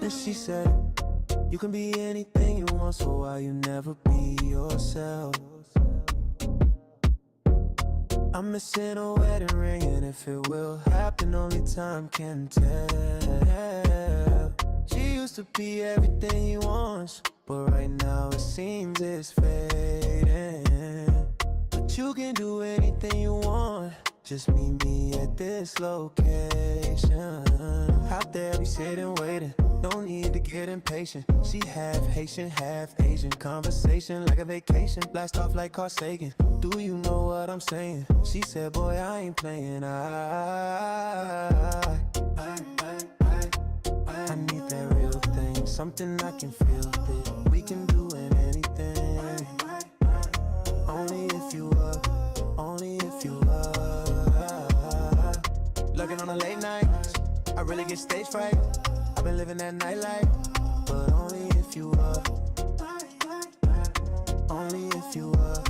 And she said, you can be anything you want, so why you never be yourself? I'm missing a wedding ring, and if it will happen, only time can tell. She used to be everything he wants, but right now it seems it's fading. But you can do anything you want, just meet me at this location. Out there we sitting waiting, no need to get impatient. She half Haitian, half Asian, conversation like a vacation, blast off like Carl Sagan. Do you know what I'm saying? She said, boy, I ain't playing. I need that real thing, something I can feel that we can do anything. Only if you are, only if you are. Looking on the late nights, I really get stage fright. I've been living that nightlife, but only if you are. Only if you are,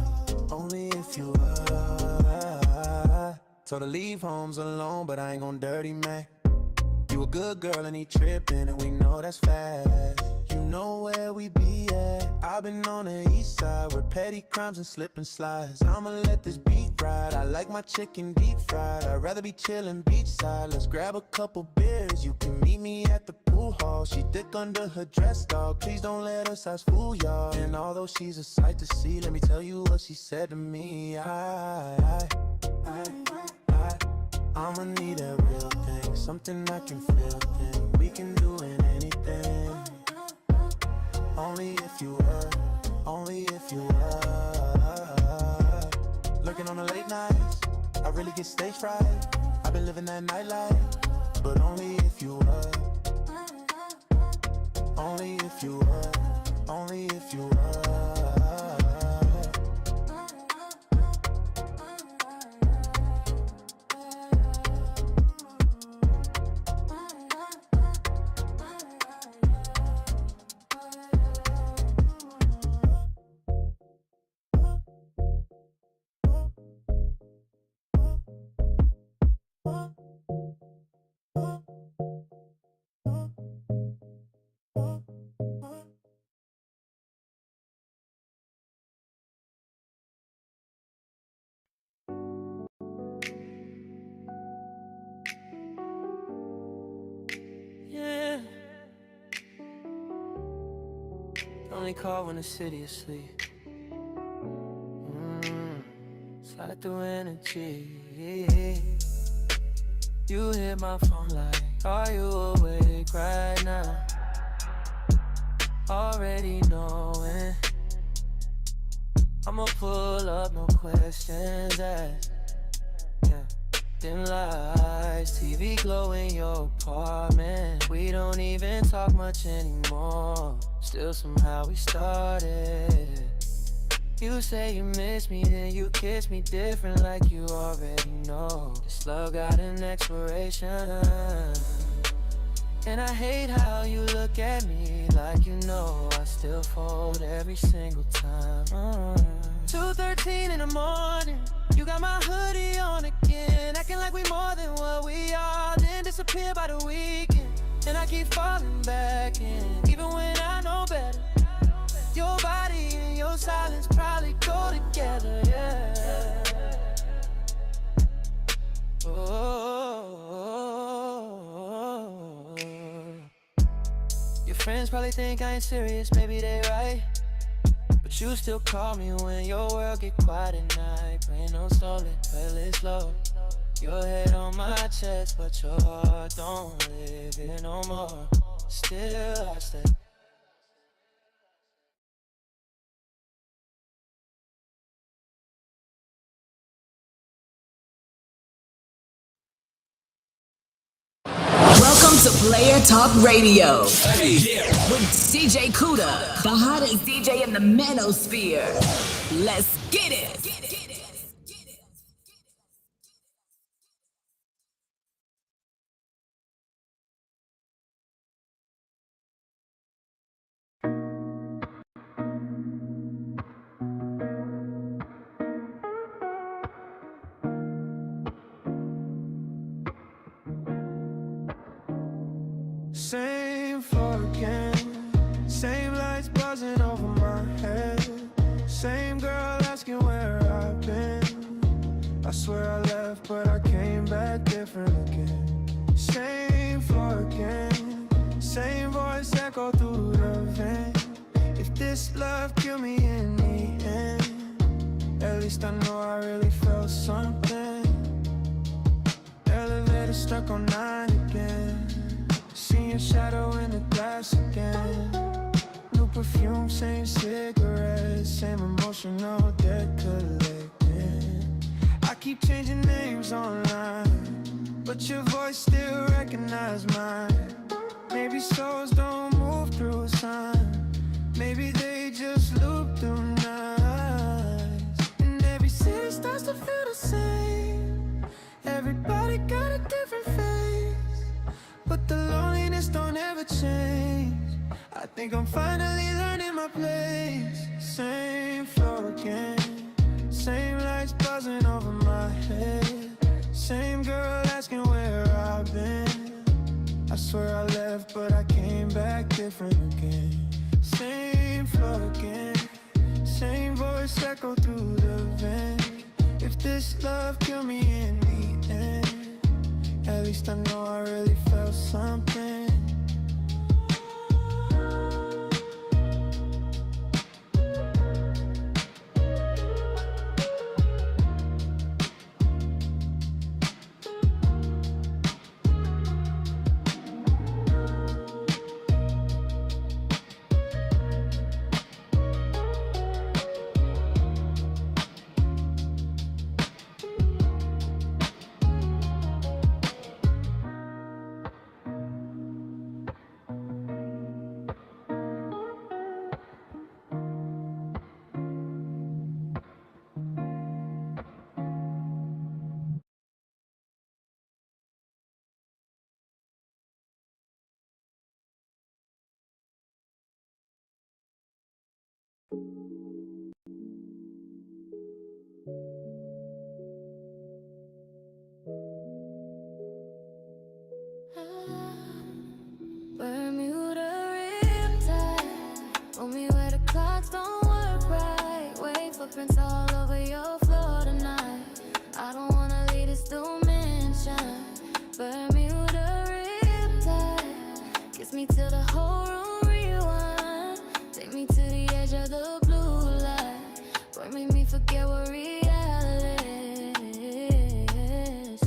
only if you are. Told her leave homes alone, but I ain't gon' dirty Mac. You a good girl and he trippin', and we know that's fast. You know where we be at. I've been on the east side where petty crimes and slip and slides. I'ma let this beat ride. I like my chicken deep fried. I'd rather be chillin' beachside. Let's grab a couple beers. You can meet me at the pool hall. She thick under her dress, dog. Please don't let her size fool y'all. And although she's a sight to see, let me tell you what she said to me. I'ma need a real thing, something I can feel. Thing we can do anything. Only if you were, only if you were. Lurking on the late nights, I really get stage fright. I've been living that nightlife, but only if you were. Only if you were, only if you were. Only call when the city is asleep. Slide through energy. You hit my phone like, are you awake right now? Already knowing I'ma pull up, no questions asked. Yeah. Dim lights, TV glow in your apartment. We don't even talk much anymore. Still somehow we started. You say you miss me, then you kiss me different like you already know. This love got an expiration, and I hate how you look at me like you know I still fold every single time. 2:13 in the morning, you got my hoodie on again, acting like we more than what we are, then disappear by the weekend. And I keep falling back in, even when I know better. Your body and your silence probably go together, yeah. Oh. Your friends probably think I ain't serious, maybe they right. But you still call me when your world get quiet at night. Brain no stolen, playlist low. Your head on my chest, but your heart don't live here no more. Still I stay. Welcome to Player Talk Radio with DJ Kuda, the hottest DJ in the manosphere. Let's get it. Same girl asking where I've been. I swear I left, but I came back different again. Same floor again. Same voice echo through the vent. If this love killed me in the end, at least I know I really felt something. Elevator stuck on 9 again. Seeing your shadow in the glass again. New perfume, same cigarettes, same emotional debt collecting. I keep changing names online, but your voice still recognize mine. Maybe souls don't move through time. Maybe they just loop through nights. And every city starts to feel the same. Everybody got a different face, but the loneliness don't ever change. I think I'm finally learning my place. Same floor again. Same lights buzzing over my head. Same girl asking where I've been. I swear I left, but I came back different again. Same floor again. Same voice echo through the vent. If this love killed me in the end, at least I know I really felt something. Bermuda riptide, hold me where the clocks don't work right. Wait, footprints all over your floor tonight. I don't wanna leave this dimension. Bermuda riptide, kiss me till the whole room rewind. Take me to the edge of the blue light. Boy, make me forget what reality is.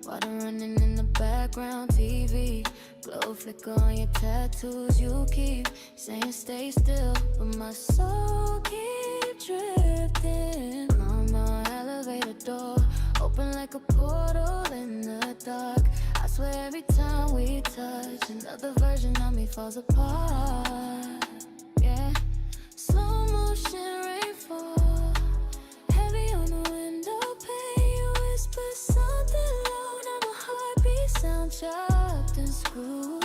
Water running in the background, TV. Glow flicker on your tattoos you keep saying stay still, but my soul keep drifting. Mama, elevator door open like a portal in the dark. I swear every time we touch, another version of me falls apart. Yeah, slow motion rainfall, heavy on the window pane. You whisper something low, now my heartbeat sound chopped and screwed.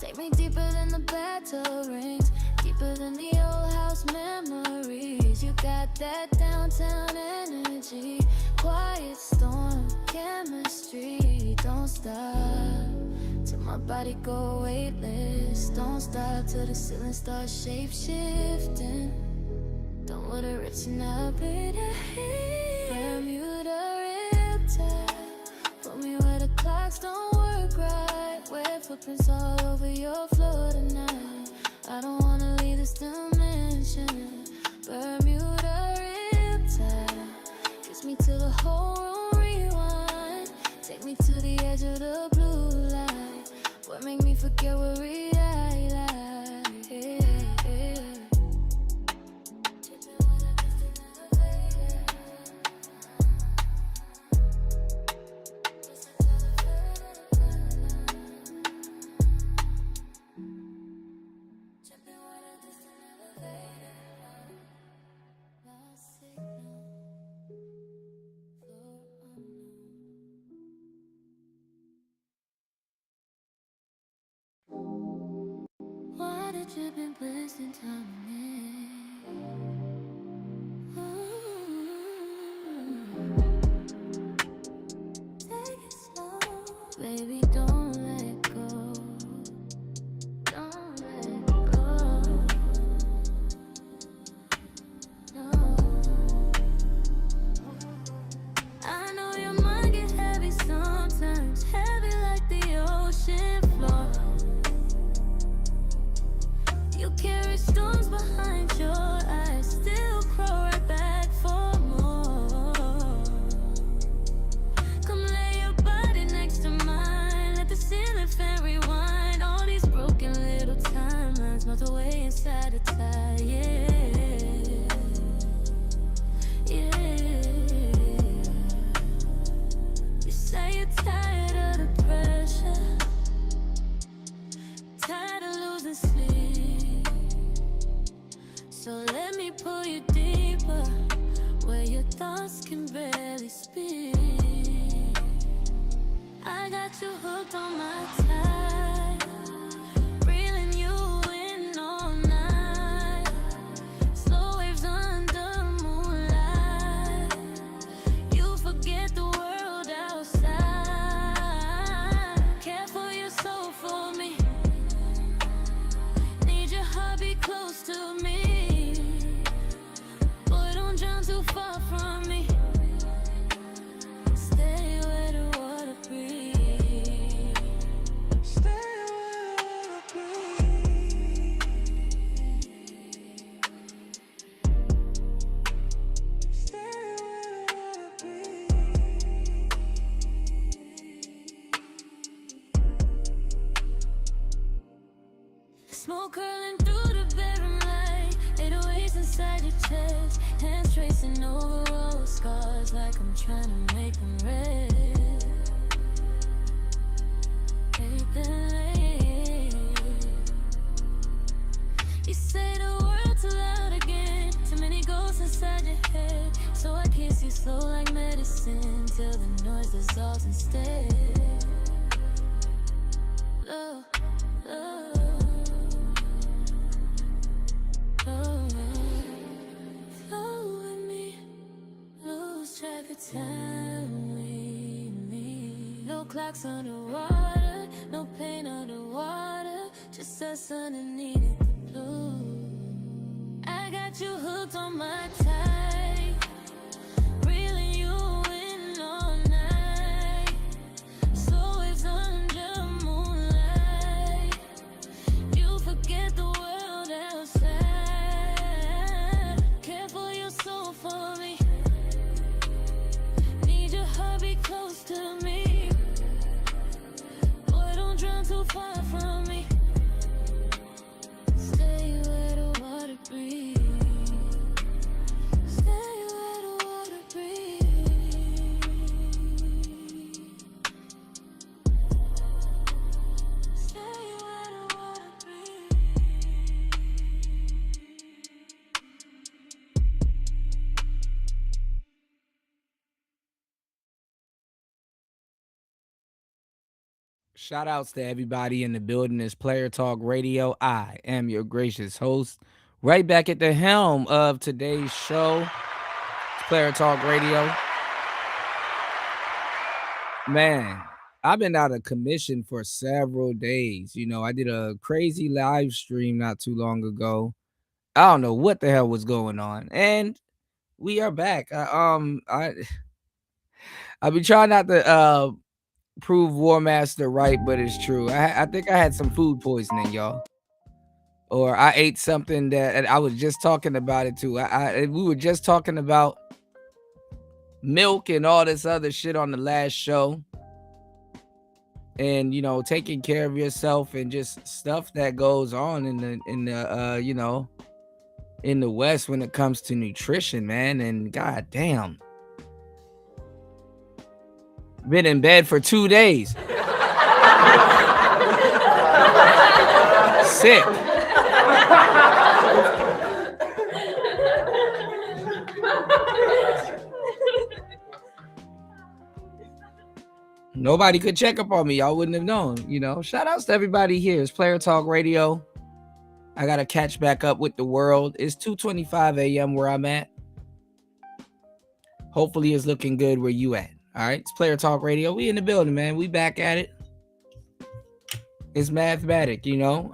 Take me deeper than the battle rings, deeper than the old house memories. You got that downtown energy, quiet storm chemistry. Don't stop till my body go weightless. Don't stop till the ceiling starts shape-shifting. Don't want to rich and up in a hit. Bermuda riptide, put me where the clocks don't work right. Where footprints all over your floor tonight. I don't wanna leave this dimension. Bermuda riptide, kiss me till the whole room rewind. Take me to the edge of the blue light. What make me forget what reality is. Why did you been wasting time on me? Take it slow, baby, don't let go. Don't let go. got you hooked on my type, reeling you in all night. Slow waves under moonlight. You forget the world outside. Care for your soul for me. Need your heart be close to me. Boy, don't drown too far from me. Stay where the water breathes. Stay where the water breathes. Stay where the water breathes. Smoke curling through the bedroom light. 808s inside your chest. Hands tracing over old scars like I'm trying to make them red. Ain't that late? You say the world too loud again. Too many ghosts inside your head. So I kiss you slow like medicine till the noise dissolves instead. Love, love, love. Flow with me, lose track of time with me. No clocks underwater, no pain underwater, just us underneath the blue. I got you hooked on my type, reeling you in all night. Slow waves under moonlight. You forget the world outside. Care for your soul for me. Need your heart be close to me. Boy, don't drown too far from me. Stay where the water breathes. Stay where the water breathes. Stay where the water breathes. Shout outs to everybody in the building. It's Player Talk Radio. I am your gracious host. Right back at the helm of today's show. It's Player Talk Radio. Man, I've been out of commission for several days. You know, I did a crazy live stream not too long ago. I don't know what the hell was going on. And we are back. I've been trying not to prove War Master right, but it's true. I think I had some food poisoning, y'all. Or I ate something that, and I was just talking about it too. We were just talking about milk and all this other shit on the last show. And, you know, taking care of yourself and just stuff that goes on in the you know, in the West when it comes to nutrition, man. And god damn. Been in bed for 2 days. Sick. Nobody could check up on me. Y'all wouldn't have known, you know. Shout outs to everybody here. It's Player Talk Radio. I got to catch back up with the world. It's 2:25 a.m. where I'm at. Hopefully it's looking good where you at. All right. It's Player Talk Radio. We in the building, man. We back at it. It's mathematic, you know.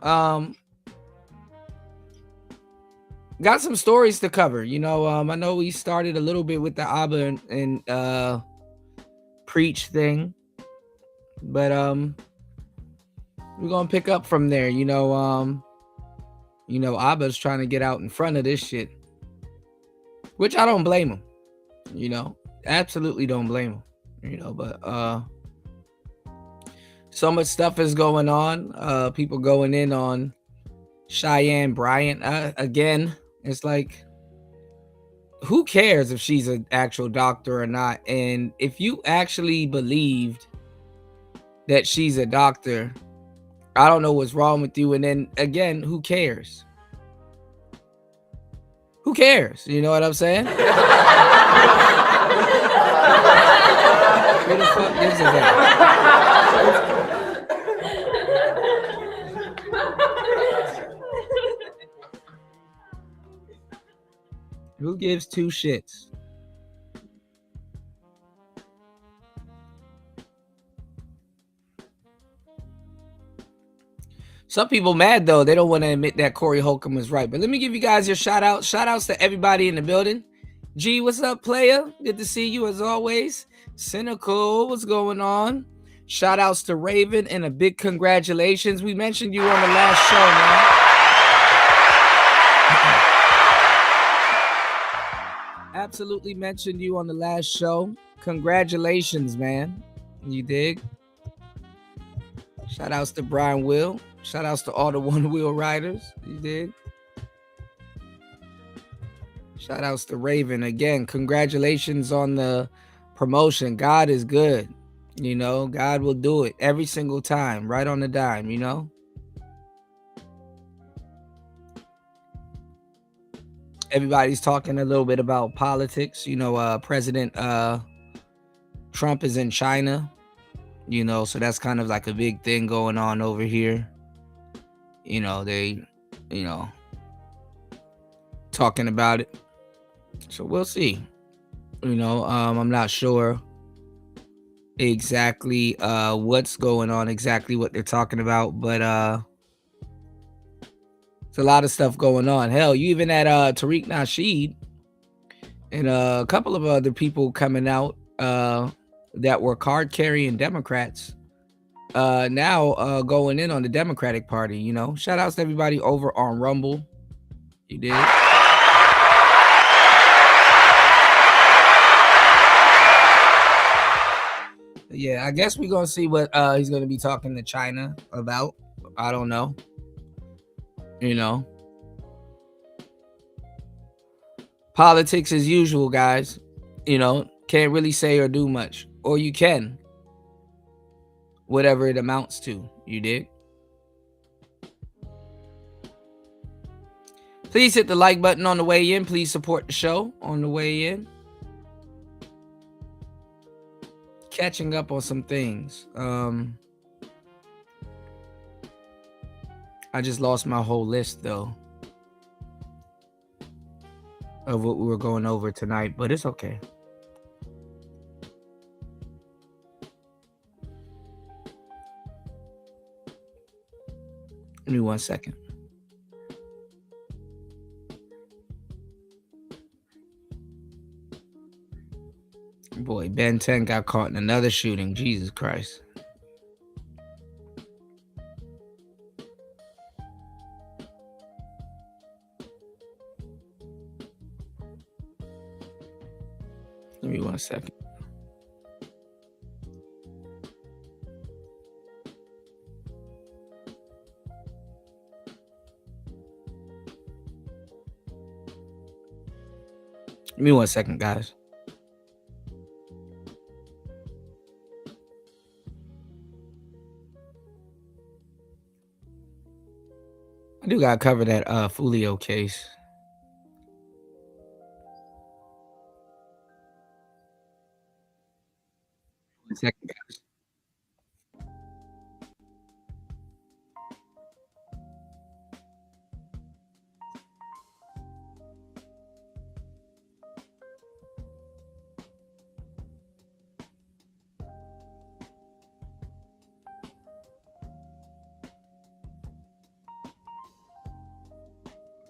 Got some stories to cover. You know, I know we started a little bit with the Abba and preach thing. But we're gonna pick up from there. You know, Abba's trying to get out in front of this shit. Which I don't blame him. You know, absolutely don't blame him. You know, but so much stuff is going on. People going in on Cheyenne Bryant. Again, it's like, who cares if she's an actual doctor or not? And if you actually believed that she's a doctor, I don't know what's wrong with you. And then again, who cares? Who cares? You know what I'm saying? Who the fuck gives a damn? Who gives two shits? Some people mad though. They don't want to admit that Corey Holcomb was right. But let me give you guys your shout out. Shout outs to everybody in the building. G, what's up, player? Good to see you as always. Cynical, what's going on? Shout outs to Raven and a big congratulations. We mentioned you on the last show, man. Absolutely mentioned you on the last show. Congratulations, man. You dig? Shout outs to Brian Will. Shout outs to all the one wheel riders. You did. Shout outs to Raven. Again, congratulations on the promotion. God is good. You know, God will do it every single time, right on the dime, you know. Everybody's talking a little bit about politics. You know, President Trump is in China, you know, so that's kind of like a big thing going on over here. You know, they, you know, talking about it. So we'll see. You know, I'm not sure exactly what's going on, exactly what they're talking about, but it's a lot of stuff going on. Hell, you even had Tariq Nasheed and a couple of other people coming out that were card carrying Democrats now going in on the Democratic Party. You know, shout outs to everybody over on Rumble. You did. Yeah, I guess we're gonna see what he's gonna be talking to China about. I don't know. You know, politics as usual, guys. You know, can't really say or do much, or you can, whatever it amounts to. You dig? Please hit the like button on the way in. Please support the show on the way in. Catching up on some things. I just lost my whole list though of what we were going over tonight, but it's okay. Give me 1 second. Boy, Ben 10 got caught in another shooting. Jesus Christ. Give me 1 second. Give me 1 second, guys. I do gotta cover that Fulio case. One second, guys.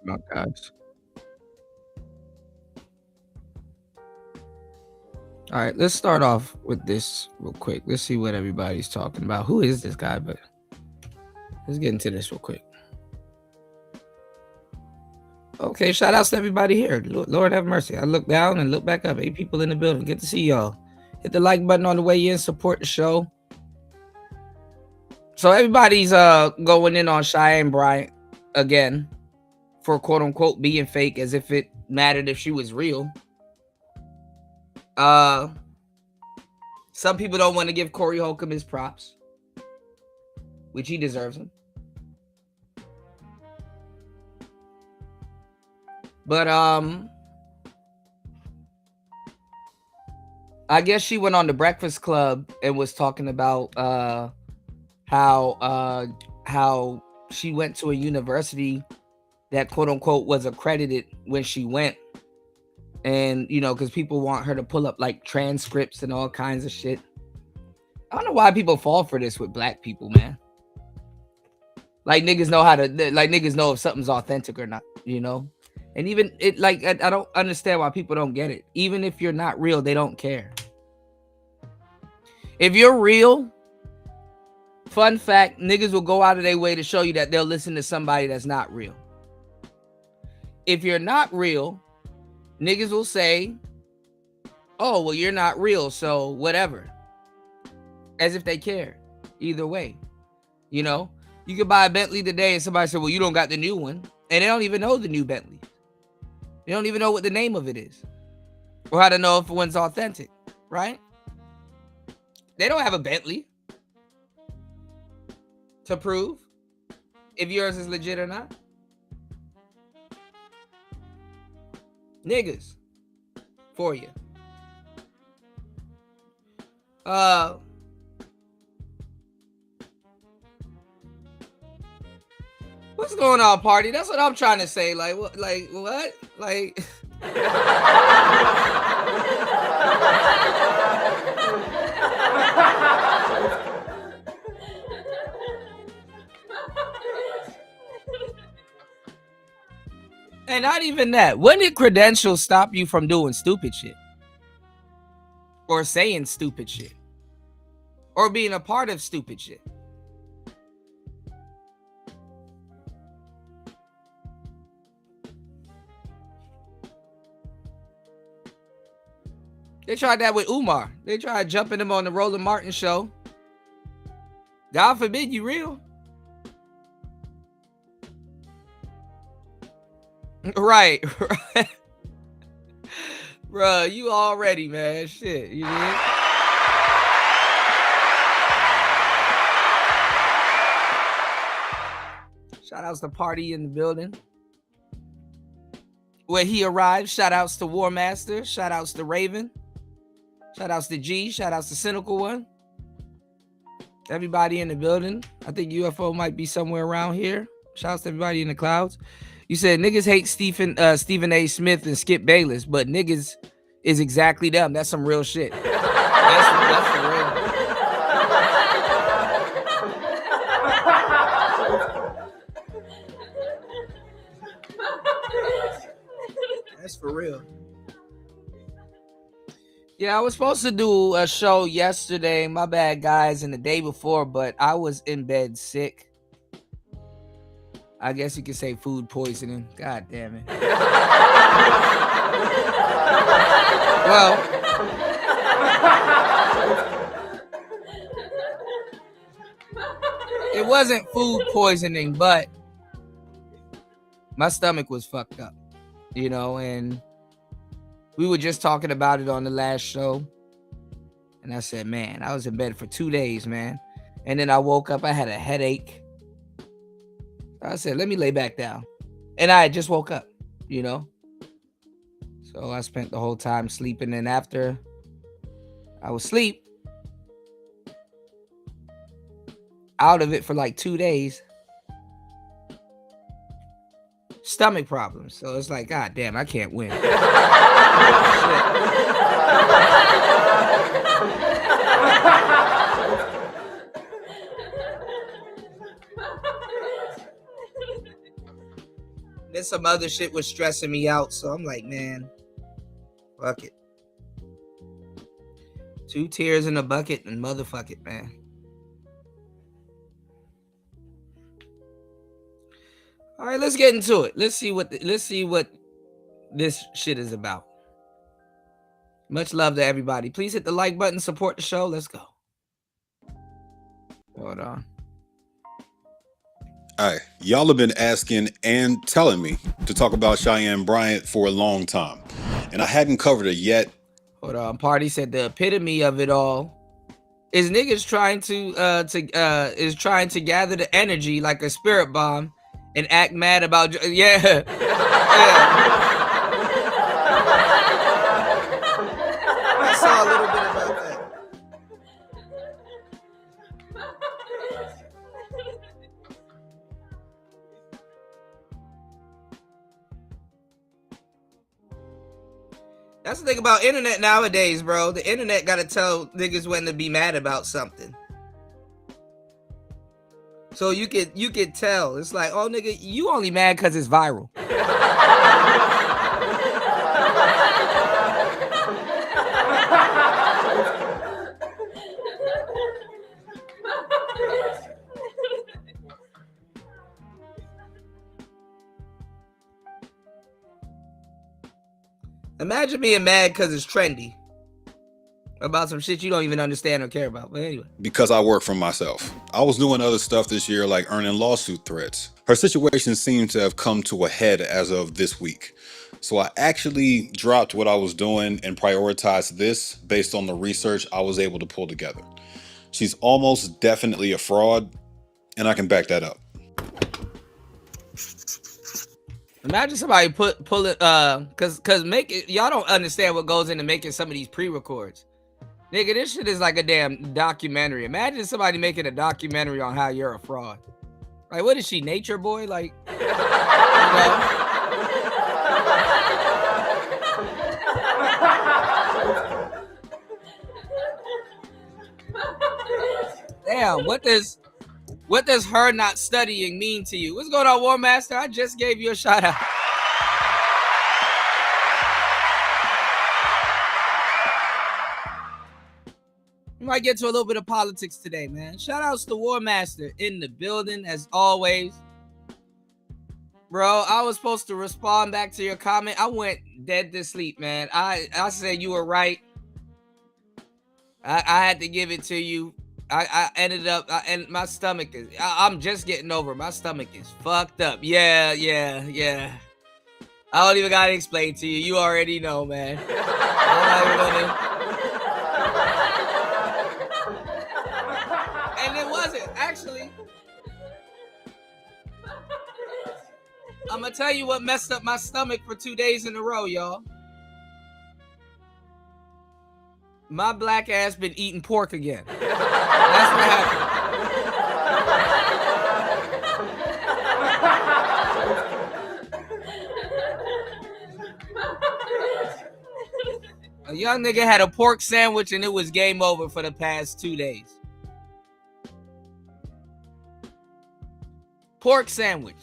Oh, guys. All right, let's start off with this real quick. Let's see what everybody's talking about. Who is this guy? But let's get into this real quick. Okay, shout outs to everybody here. Lord have mercy. I look down and look back up. 8 people in the building. Good to see y'all. Hit the like button on the way in. Support the show. So everybody's going in on Cheyenne Bryant again for quote unquote being fake, as if it mattered if she was real. Some people don't want to give Corey Holcomb his props, which he deserves them. But I guess she went on the Breakfast Club and was talking about how she went to a university that quote unquote was accredited when she went, And, you know, because people want her to pull up like transcripts and all kinds of shit. I don't know why people fall for this with black people, man. Like niggas know niggas know if something's authentic or not, you know? And even it, like, I don't understand why people don't get it. Even if you're not real, they don't care. If you're real, fun fact, niggas will go out of their way to show you that they'll listen to somebody that's not real. If you're not real, niggas will say, oh, well, you're not real, so whatever. As if they care. Either way. You know? You could buy a Bentley today and somebody said, well, you don't got the new one. And they don't even know the new Bentley. They don't even know what the name of it is. Or how to know if one's authentic. Right? They don't have a Bentley to prove if yours is legit or not. Niggas. For you. What's going on, party? That's what I'm trying to say. Like what? Like what? Like. And not even that. When did credentials stop you from doing stupid shit? Or saying stupid shit? Or being a part of stupid shit? They tried that with Umar. They tried jumping him on the Roland Martin show. God forbid you real. Right. Bruh, you already, man. Shit, you did. Shout outs to Party in the building. Where he arrived. Shout outs to War Master. Shout outs to Raven. Shout outs to G. Shout outs to Cynical One. Everybody in the building. I think UFO might be somewhere around here. Shout outs to everybody in the clouds. You said niggas hate Stephen A. Smith and Skip Bayless, but niggas is exactly them. That's some real shit. That's for real. That's for real. Yeah, I was supposed to do a show yesterday. My bad, guys, and the day before, but I was in bed sick. I guess you could say food poisoning. God damn it. Well, it wasn't food poisoning, but my stomach was fucked up, you know, and we were just talking about it on the last show. And I said, man, I was in bed for 2 days, man. And then I woke up, I had a headache. I said, let me lay back down. And I just woke up, you know. So I spent the whole time sleeping. And after I was asleep, out of it for like 2 days, stomach problems. So it's like, God damn, I can't win. Then some other shit was stressing me out. So I'm like, man, fuck it. 2 tears in a bucket and motherfuck it, man. All right, let's get into it. Let's see what this shit is about. Much love to everybody. Please hit the like button, support the show. Let's go. Hold on. All right, y'all have been asking and telling me to talk about Cheyenne Bryant for a long time, and I hadn't covered it yet. Hold on. Party said the epitome of it all is niggas trying to gather the energy like a spirit bomb and act mad about yeah. I saw a little bit about that. That's the thing about internet nowadays, bro. The internet gotta tell niggas when to be mad about something. So you could tell. It's like, oh nigga, you only mad because it's viral. Imagine being mad because it's trendy about some shit you don't even understand or care about. But anyway. Because I work for myself. I was doing other stuff this year, like earning lawsuit threats. Her situation seemed to have come to a head as of this week. So I actually dropped what I was doing and prioritized this based on the research I was able to pull together. She's almost definitely a fraud, and I can back that up. Imagine somebody pull it, cause make it. Y'all don't understand what goes into making some of these pre-records. Nigga, this shit is like a damn documentary. Imagine somebody making a documentary on how you're a fraud. Like, what is she, Nature Boy? Like, you know? Damn, what does her not studying mean to you? What's going on, War Master? I just gave you a shout out. We might get to a little bit of politics today, man. Shout outs to War Master in the building, as always. Bro, I was supposed to respond back to your comment. I went dead to sleep, man. I said you were right. I had to give it to you. I ended up, and my stomach is, I'm just getting over it. My stomach is fucked up. Yeah. I don't even gotta explain to you. You already know, man. And it wasn't, actually. I'm gonna tell you what messed up my stomach for 2 days in a row, y'all. My black ass been eating pork again. That's what happened. A young nigga had a pork sandwich and it was game over for the past 2 days. Pork sandwich.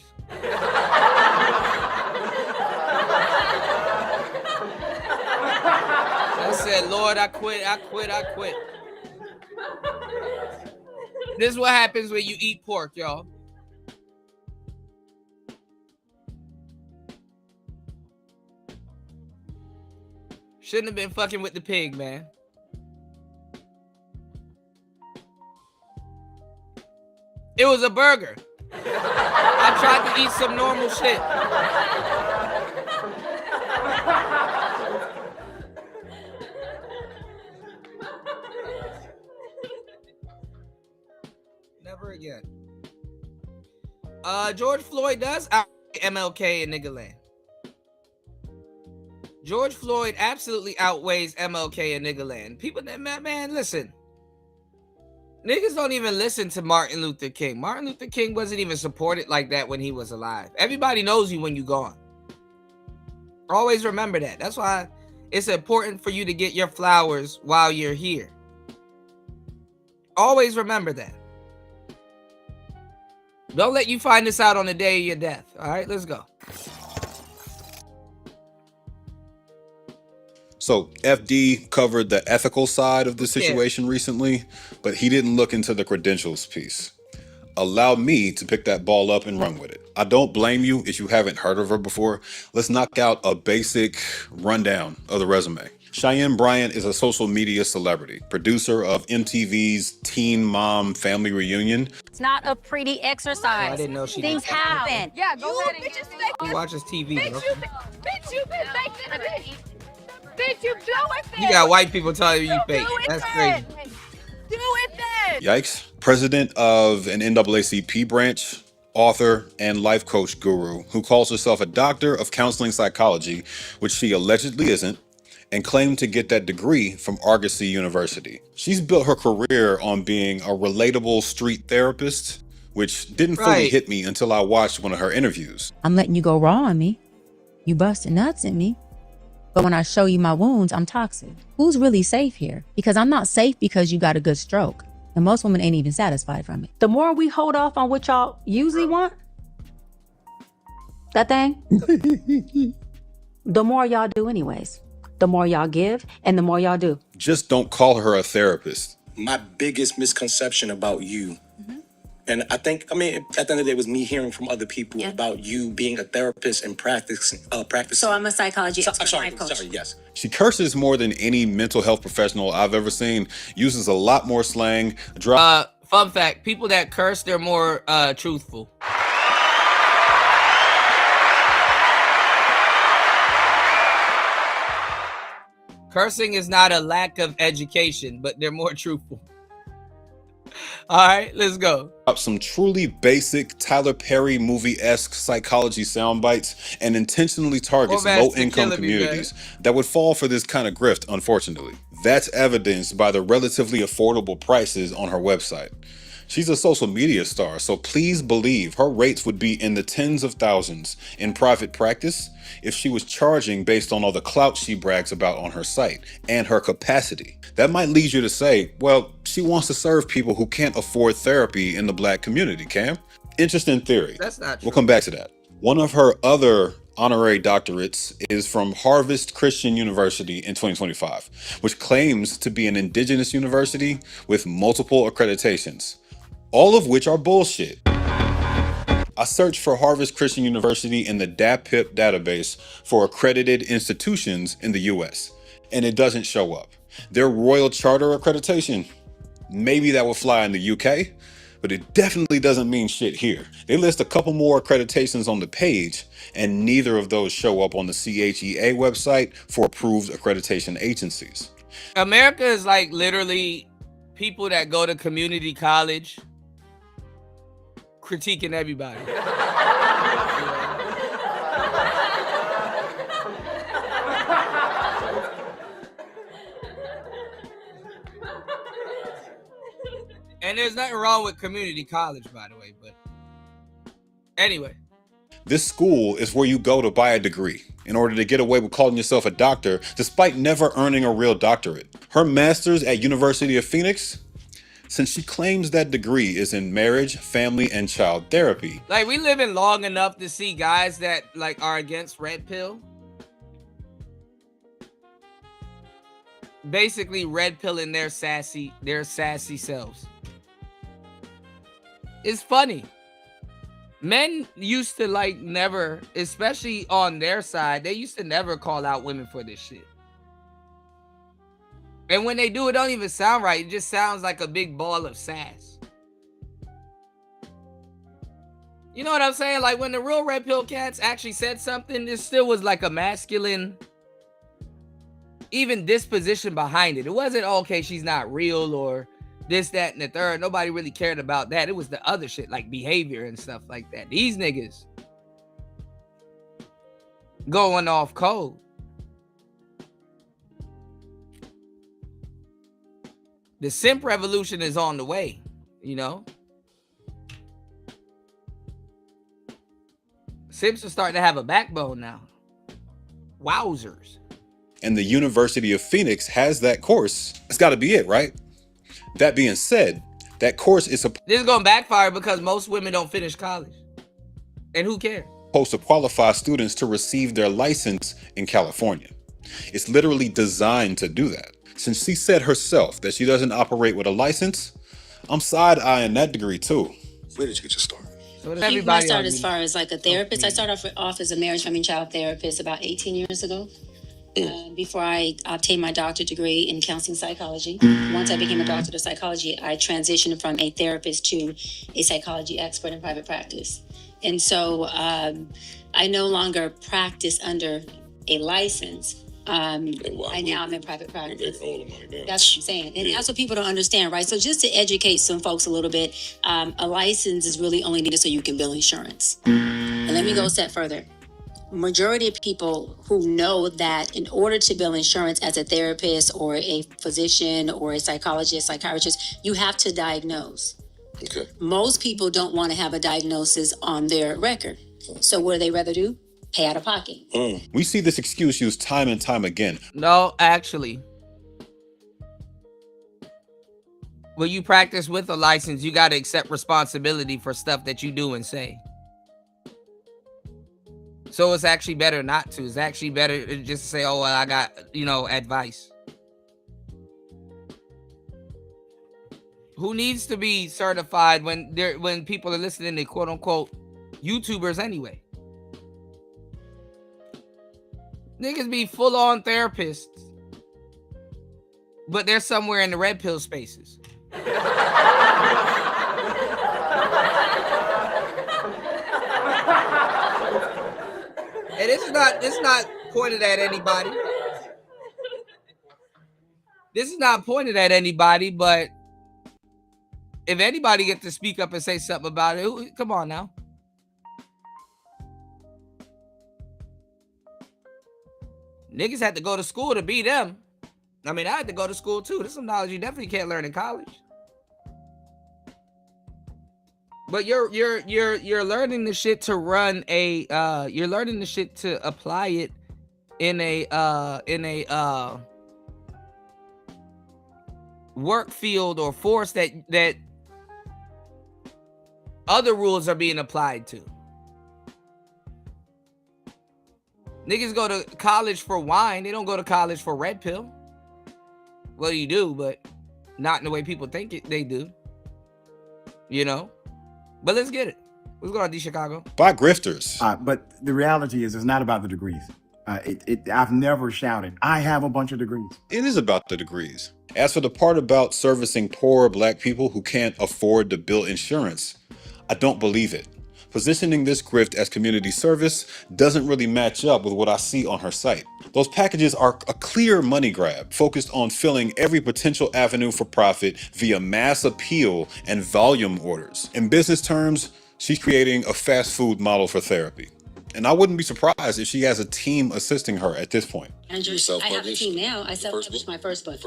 I said, Lord, I quit. This is what happens when you eat pork, y'all. Shouldn't have been fucking with the pig, man. It was a burger. I tried to eat some normal shit. Never again. George Floyd does out MLK in nigga land. George Floyd absolutely outweighs MLK in nigga land. People, man, listen. Niggas don't even listen to Martin Luther King. Martin Luther King wasn't even supported like that when he was alive. Everybody knows you when you're gone. Always remember that. That's why it's important for you to get your flowers while you're here. Always remember that. Don't let you find this out on the day of your death. All right, let's go. So FD covered the ethical side of the situation recently, but he didn't look into the credentials piece. Allow me to pick that ball up and run with it. I don't blame you if you haven't heard of her before. Let's knock out a basic rundown of the resume. Cheyenne Bryant is a social media celebrity, producer of MTV's Teen Mom Family Reunion. It's not a pretty exercise. Oh, I didn't know she Things happen. Yeah, go ahead and He watches TV, bro. Bitch, you been faking a bitch. Bitch, you do it then. You got white people telling you fake. That's crazy. Do it then. Yikes. President of an NAACP branch, author, and life coach guru who calls herself a doctor of counseling psychology, which she allegedly isn't, and claimed to get that degree from Argosy University. She's built her career on being a relatable street therapist, which didn't fully hit me until I watched one of her interviews. I'm letting you go raw on me. You busting nuts at me. But when I show you my wounds, I'm toxic. Who's really safe here? Because I'm not safe because you got a good stroke. And most women ain't even satisfied from it. The more we hold off on what y'all usually want, that thing, the more y'all do anyways. The more y'all give and the more y'all do. Just don't call her a therapist. My biggest misconception about you, and I mean, at the end of the day, it was me hearing from other people about you being a therapist and practicing. So I'm a psychology expert, Sorry, life coach. yes. She curses more than any mental health professional I've ever seen, uses a lot more slang. Fun fact, people that curse, they're more truthful. Cursing is not a lack of education, but they're more truthful. All right, let's go. Some truly basic Tyler Perry movie-esque psychology sound bites and intentionally targets low-income communities that would fall for this kind of grift, unfortunately. That's evidenced by the relatively affordable prices on her website. She's a social media star, so please believe her rates would be in the tens of thousands in private practice if she was charging based on all the clout she brags about on her site and her capacity. That might lead you to say, well, she wants to serve people who can't afford therapy in the Black community, Cam. Interesting theory. That's not true. We'll come back to that. One of her other honorary doctorates is from Harvest Christian University in 2025, which claims to be an indigenous university with multiple accreditations, all of which are bullshit. I searched for Harvest Christian University in the DAPIP database for accredited institutions in the US, and it doesn't show up. Their Royal Charter accreditation, maybe that will fly in the UK, but it definitely doesn't mean shit here. They list a couple more accreditations on the page, and neither of those show up on the CHEA website for approved accreditation agencies. America is like literally people that go to community college critiquing everybody. And there's nothing wrong with community college, by the way, but anyway. This school is where you go to buy a degree in order to get away with calling yourself a doctor despite never earning a real doctorate. Her master's at University of Phoenix, since she claims that degree is in marriage, family, and child therapy. Like, we living long enough to see guys that like are against red pill. Basically red pilling their sassy selves. It's funny. Men used to like never, especially on their side, they used to never call out women for this shit. And when they do, it don't even sound right. It just sounds like a big ball of sass. You know what I'm saying? Like when the real red pill cats actually said something, there still was like a masculine, even disposition behind it. It wasn't, okay, she's not real or this, that, and the third. Nobody really cared about that. It was the other shit, like behavior and stuff like that. These niggas going off code. The simp revolution is on the way, you know? Simps are starting to have a backbone now. Wowzers. And the University of Phoenix has that course. It's got to be it, right? That being said, that course is this is going to backfire because most women don't finish college. And who cares? Supposed to qualify students to receive their license in California. It's literally designed to do that. Since she said herself that she doesn't operate with a license, I'm side-eyeing that degree too. Where did you get your start? So I started as far as like a therapist. I started off as a marriage, family, child therapist about 18 years ago. Before I obtained my doctorate degree in counseling psychology. Once I became a doctor of psychology, I transitioned from a therapist to a psychology expert in private practice. And so I no longer practice under a license. I now am in private practice. That's what I'm saying. And that's what people don't understand, right? So just to educate some folks a little bit, a license is really only needed so you can bill insurance. And let me go a step further. Majority of people who know that in order to bill insurance as a therapist or a physician or a psychologist, psychiatrist, you have to diagnose. Okay. Most people don't want to have a diagnosis on their record. So what do they rather do? pay out of pocket. We see this excuse used time and time again. No, actually, when you practice with a license, you got to accept responsibility for stuff that you do and say. So it's actually better not to. It's actually better just to say, oh, well, I got, advice. Who needs to be certified when people are listening to quote unquote YouTubers anyway? Niggas be full on therapists, but they're somewhere in the red pill spaces. And it's not pointed at anybody. This is not pointed at anybody, but if anybody gets to speak up and say something about it, come on now. Niggas had to go to school to be them. I mean, I had to go to school too. There's some knowledge you definitely can't learn in college. But you're learning the shit to run a you're learning the shit to apply it in a work field or force that other rules are being applied to. Niggas go to college for wine. They don't go to college for red pill. Well, you do, but not in the way people think they do. But let's get it. What's going on, D Chicago? By grifters. But the reality is, it's not about the degrees. I've never shouted, I have a bunch of degrees. It is about the degrees. As for the part about servicing poor Black people who can't afford to bill insurance, I don't believe it. Positioning this grift as community service doesn't really match up with what I see on her site. Those packages are a clear money grab, focused on filling every potential avenue for profit via mass appeal and volume orders. In business terms, she's creating a fast food model for therapy. And I wouldn't be surprised if she has a team assisting her at this point. Andrew, I have a team now. I self-published my first book.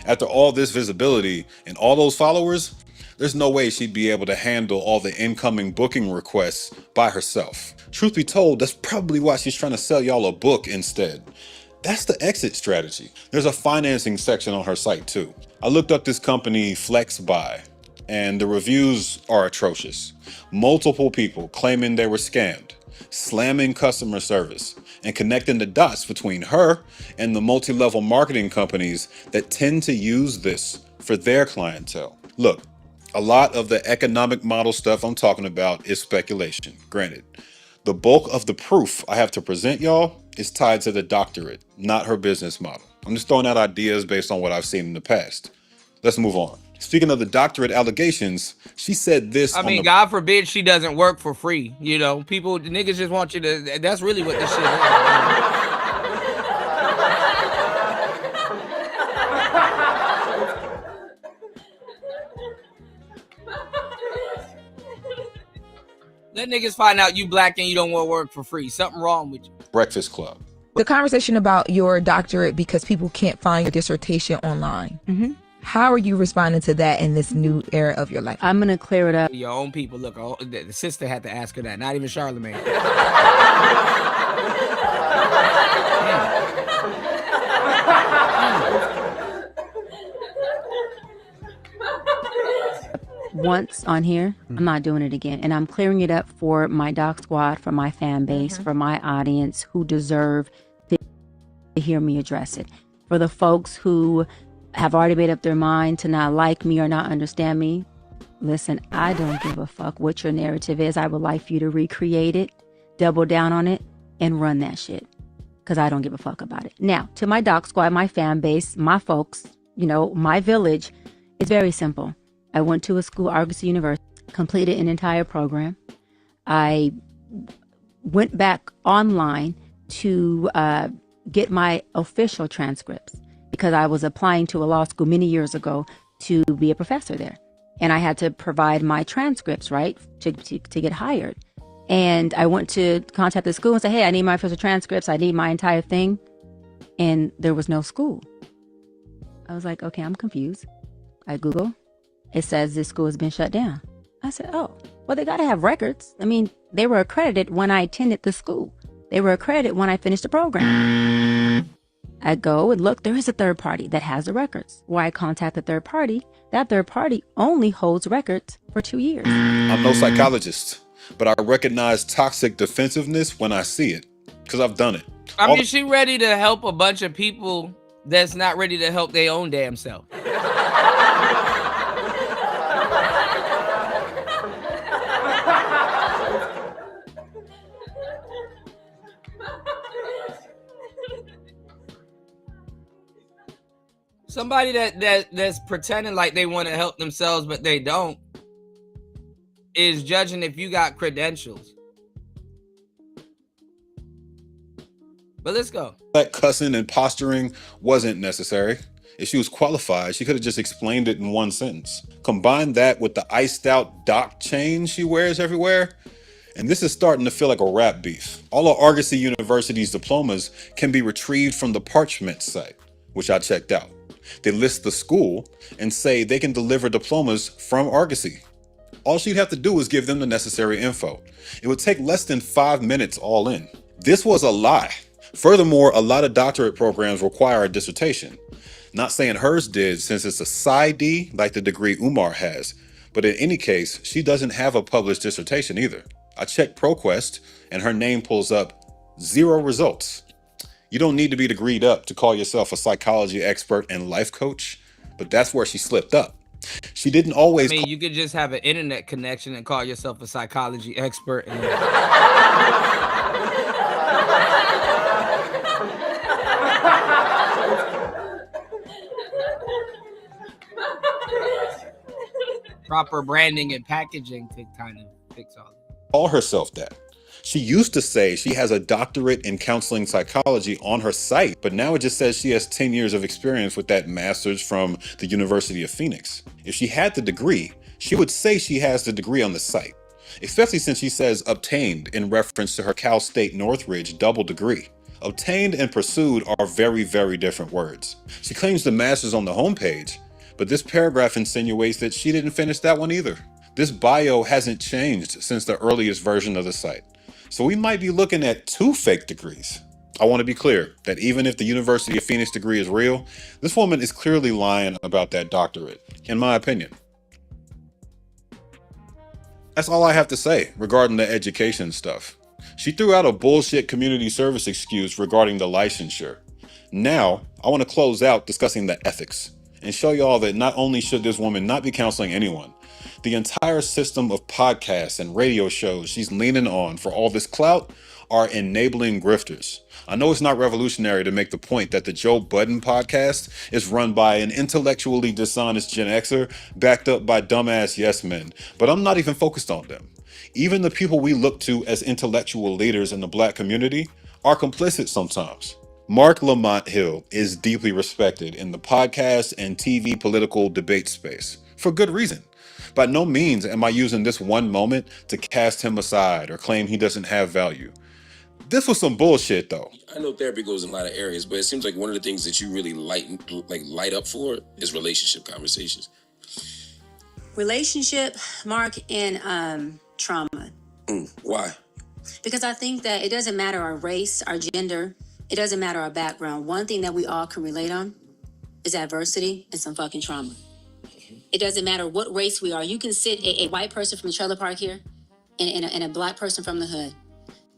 After all this visibility and all those followers, there's no way she'd be able to handle all the incoming booking requests by herself. Truth be told, that's probably why she's trying to sell y'all a book instead. That's the exit strategy. There's a financing section on her site too. I looked up this company, FlexBuy, and the reviews are atrocious. Multiple people claiming they were scammed, slamming customer service, and connecting the dots between her and the multi-level marketing companies that tend to use this for their clientele. Look, a lot of the economic model stuff I'm talking about is speculation, granted. The bulk of the proof I have to present y'all is tied to the doctorate, not her business model. I'm just throwing out ideas based on what I've seen in the past. Let's move on. Speaking of the doctorate allegations, she said this. I mean, God forbid she doesn't work for free. People, niggas just want you to. That's really what this shit is. Let niggas find out you Black and you don't want to work for free. Something wrong with you. Breakfast Club. The conversation about your doctorate because people can't find your dissertation online. Mm-hmm. How are you responding to that in this new era of your life? I'm going to clear it up. Your own people. Look, the sister had to ask her that. Not even Charlemagne. Once on here, I'm not doing it again. And I'm clearing it up for my doc squad, for my fan base, for my audience who deserve to hear me address it. For the folks who have already made up their mind to not like me or not understand me, listen, I don't give a fuck what your narrative is. I would like for you to recreate it, double down on it, and run that shit. Because I don't give a fuck about it. Now, to my doc squad, my fan base, my folks, my village, it's very simple. I went to a school, Argosy University, completed an entire program. I went back online to get my official transcripts because I was applying to a law school many years ago to be a professor there. And I had to provide my transcripts, right, to get hired. And I went to contact the school and say, hey, I need my official transcripts. I need my entire thing. And there was no school. I was like, okay, I'm confused. I Google. It says this school has been shut down. I said, oh, well, they got to have records. I mean, they were accredited when I attended the school. They were accredited when I finished the program. I go and look, there is a third party that has the records. Why I contact the third party, that third party only holds records for 2 years. I'm no psychologist, but I recognize toxic defensiveness when I see it, because I've done it. I mean, she ready to help a bunch of people that's not ready to help their own damn self. Somebody that's pretending like they want to help themselves, but they don't, is judging if you got credentials. But let's go. That cussing and posturing wasn't necessary. If she was qualified, she could have just explained it in one sentence. Combine that with the iced out dock chain she wears everywhere, and this is starting to feel like a rap beef. All of Argosy University's diplomas can be retrieved from the Parchment site, which I checked out. They list the school and say they can deliver diplomas from Argosy. All she'd have to do is give them the necessary info. It would take less than 5 minutes all in. This was a lie. Furthermore, a lot of doctorate programs require a dissertation. Not saying hers did, since it's a PsyD like the degree Umar has, but in any case, she doesn't have a published dissertation either. I checked ProQuest and her name pulls up 0 results. You don't need to be degreed up to call yourself a psychology expert and life coach, but that's where she slipped up. She didn't always. I mean, you could just have an internet connection and call yourself a psychology expert. Proper branding and packaging to kind of fix all that. Call herself that. She used to say she has a doctorate in counseling psychology on her site, but now it just says she has 10 years of experience with that master's from the University of Phoenix. If she had the degree, she would say she has the degree on the site, especially since she says obtained in reference to her Cal State Northridge double degree. Obtained and pursued are very, very different words. She claims the master's on the homepage, but this paragraph insinuates that she didn't finish that one either. This bio hasn't changed since the earliest version of the site. So we might be looking at 2 fake degrees. I want to be clear that even if the University of Phoenix degree is real, this woman is clearly lying about that doctorate, in my opinion. That's all I have to say regarding the education stuff. She threw out a bullshit community service excuse regarding the licensure. Now, I want to close out discussing the ethics and show y'all that not only should this woman not be counseling anyone, the entire system of podcasts and radio shows she's leaning on for all this clout are enabling grifters. I know it's not revolutionary to make the point that the Joe Budden podcast is run by an intellectually dishonest Gen Xer backed up by dumbass yes men, but I'm not even focused on them. Even the people we look to as intellectual leaders in the Black community are complicit sometimes. Mark Lamont Hill is deeply respected in the podcast and TV political debate space, for good reason. By no means am I using this one moment to cast him aside or claim he doesn't have value. This was some bullshit, though. I know therapy goes in a lot of areas, but it seems like one of the things that you really light up for is relationship conversations. Relationship, Mark, and trauma. Why? Because I think that it doesn't matter our race, our gender, it doesn't matter our background. One thing that we all can relate on is adversity and some fucking trauma. It doesn't matter what race we are. You can sit a white person from the trailer park here and a Black person from the hood,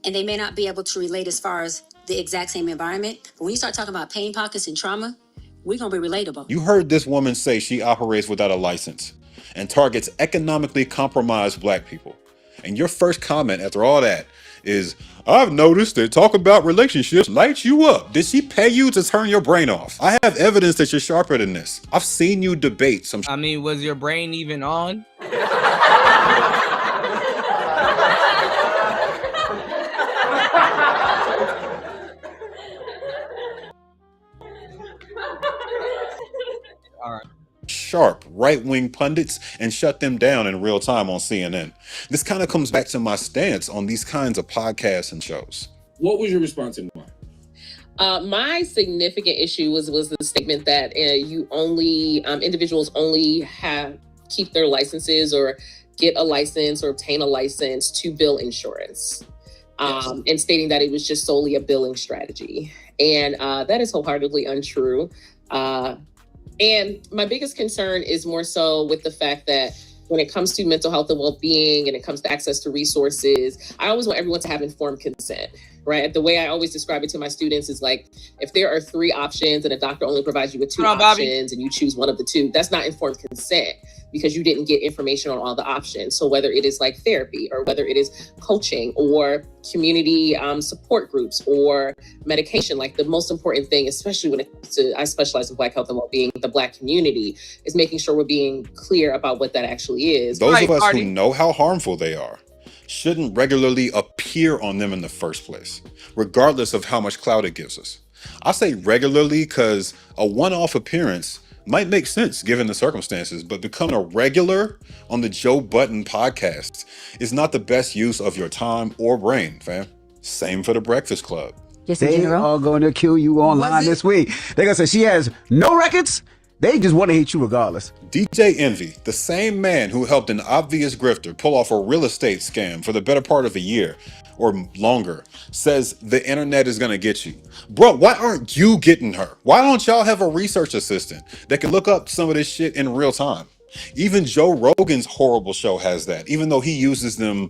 and they may not be able to relate as far as the exact same environment. But when you start talking about pain pockets and trauma, we're going to be relatable. You heard this woman say she operates without a license and targets economically compromised Black people. And your first comment after all that is, I've noticed that talk about relationships lights you up. Did she pay you to turn your brain off? I have evidence that you're sharper than this. I've seen you debate some. I mean, was your brain even on? All right. Sharp right-wing pundits and shut them down in real time on CNN. This kind of comes back to my stance on these kinds of podcasts and shows. What was your response and why? My significant issue was the statement that you only individuals only keep their licenses or get a license or obtain a license to bill insurance. and stating that it was just solely a billing strategy. And that is wholeheartedly untrue. And my biggest concern is more so with the fact that when it comes to mental health and well-being and it comes to access to resources, I always want everyone to have informed consent, right? The way I always describe it to my students is like, if there are 3 options and a doctor only provides you with 2 options and you choose one of the 2, that's not informed consent because you didn't get information on all the options. So whether it is like therapy or whether it is coaching or community support groups or medication, like the most important thing, especially when it comes to, I specialize in Black health and well-being, the Black community, is making sure we're being clear about what that actually is. Those of us who know how harmful they are shouldn't regularly appear on them in the first place, regardless of how much clout it gives us. I say regularly because a one-off appearance might make sense given the circumstances, but becoming a regular on the Joe Budden podcast is not the best use of your time or brain, fam. Same for the Breakfast Club. They are going to kill you online this week. They're going to say she has no records. They just want to hate you regardless. DJ Envy, the same man who helped an obvious grifter pull off a real estate scam for the better part of a year or longer, says the internet is going to get you. Bro, why aren't you getting her? Why don't y'all have a research assistant that can look up some of this shit in real time? Even Joe Rogan's horrible show has that, even though he uses them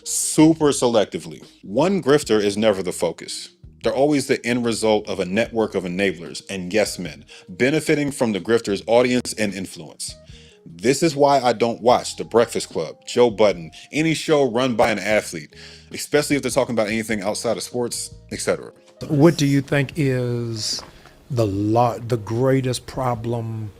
super selectively. One grifter is never the focus. They're always the end result of a network of enablers and yes men, benefiting from the grifter's audience and influence. This is why I don't watch The Breakfast Club, Joe Budden, any show run by an athlete, especially if they're talking about anything outside of sports, etc. What do you think is the greatest problem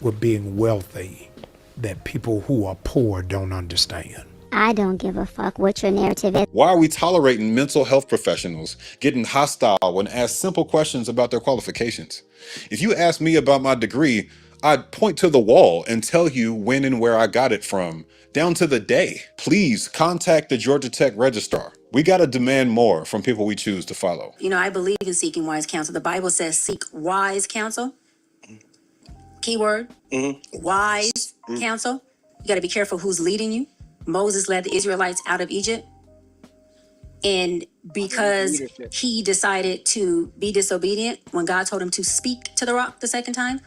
with being wealthy that people who are poor don't understand? I don't give a fuck what your narrative is. Why are we tolerating mental health professionals getting hostile when asked simple questions about their qualifications? If you ask me about my degree, I'd point to the wall and tell you when and where I got it from, down to the day. Please contact the Georgia Tech registrar. We gotta demand more from people we choose to follow. You know, I believe in seeking wise counsel. The Bible says seek wise counsel. Keyword, wise counsel. You got to be careful who's leading you. Moses led the Israelites out of Egypt. And because he decided to be disobedient, when God told him to speak to the rock the second time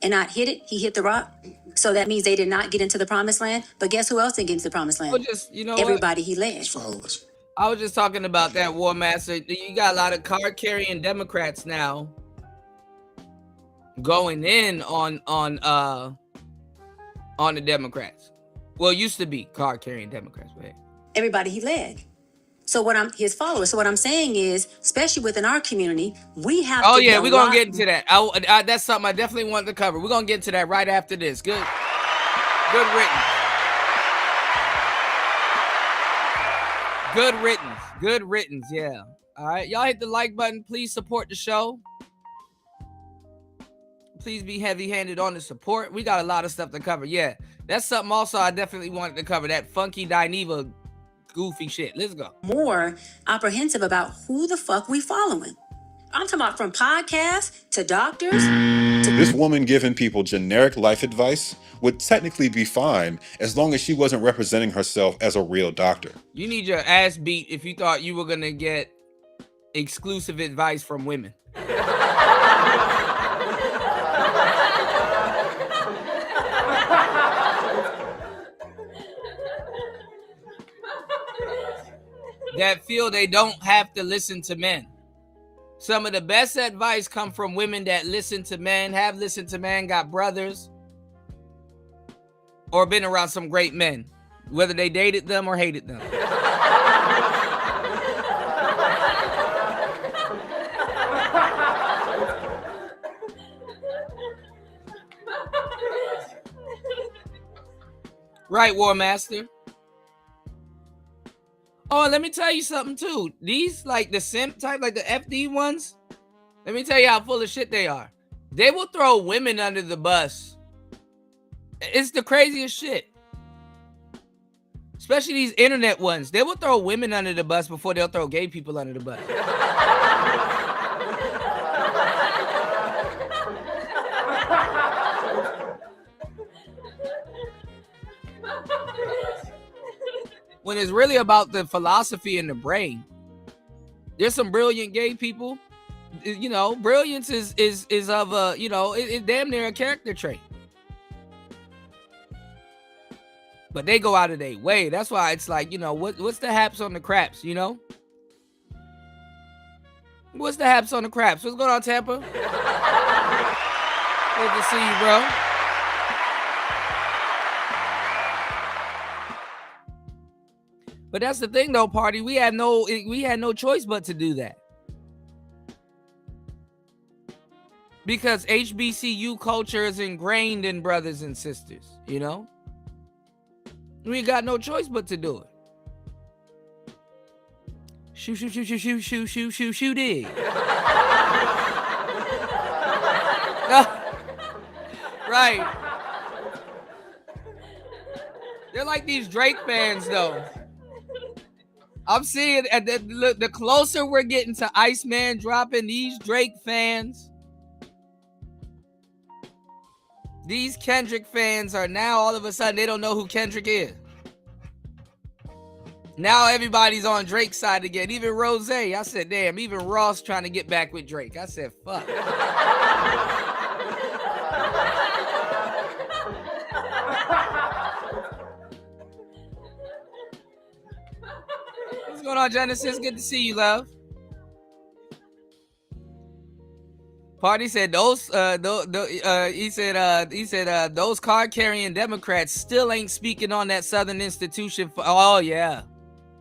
and not hit it, he hit the rock. So that means they did not get into the promised land. But guess who else didn't get into the promised land? Everybody he led. I was just talking about that, War Master. You got a lot of card-carrying Democrats now going in on the Democrats. Well, it used to be card-carrying Democrats, but Everybody he led. So his followers. So what I'm saying is, especially within our community, we have to. Oh yeah, we're gonna get into that. That's something I definitely wanted to cover. We're gonna get into that right after this. Good riddance. Yeah. All right, y'all hit the like button. Please support the show. Please be heavy-handed on the support. We got a lot of stuff to cover. Yeah, that's something also I definitely wanted to cover. That funky Dineva goofy shit. Let's go. More apprehensive about who the fuck we following. I'm talking about from podcasts to doctors. This woman giving people generic life advice would technically be fine as long as she wasn't representing herself as a real doctor. You need your ass beat if you thought you were gonna get exclusive advice from women. That feel they don't have to listen to men. Some of the best advice come from women that listen to men, have listened to men, got brothers, or been around some great men, whether they dated them or hated them. Right, War Master. Oh, let me tell you something too. These, like the simp type, like the FD ones, let me tell you how full of shit they are. They will throw women under the bus. It's the craziest shit. Especially these internet ones. They will throw women under the bus before they'll throw gay people under the bus. When it's really about the philosophy in the brain. There's some brilliant gay people. You know, brilliance is of a, you know, it damn near a character trait. But they go out of their way. That's why it's like, you know, what's the haps on the craps, you know? What's the haps on the craps? What's going on, Tampa? Good to see you, bro. But that's the thing, though, party. We had no choice but to do that. Because HBCU culture is ingrained in brothers and sisters, you know? We got no choice but to do it. Shoot it. Right. They're like these Drake fans, though. I'm seeing the closer we're getting to Iceman dropping, these Drake fans, these Kendrick fans are now all of a sudden, they don't know who Kendrick is. Now everybody's on Drake's side again. Even Rose. I said, damn, even Ross trying to get back with Drake. I said, fuck. What's going on, Genesis? Good to see you, love. Party said those he said those card carrying Democrats still ain't speaking on that Southern institution for, oh yeah.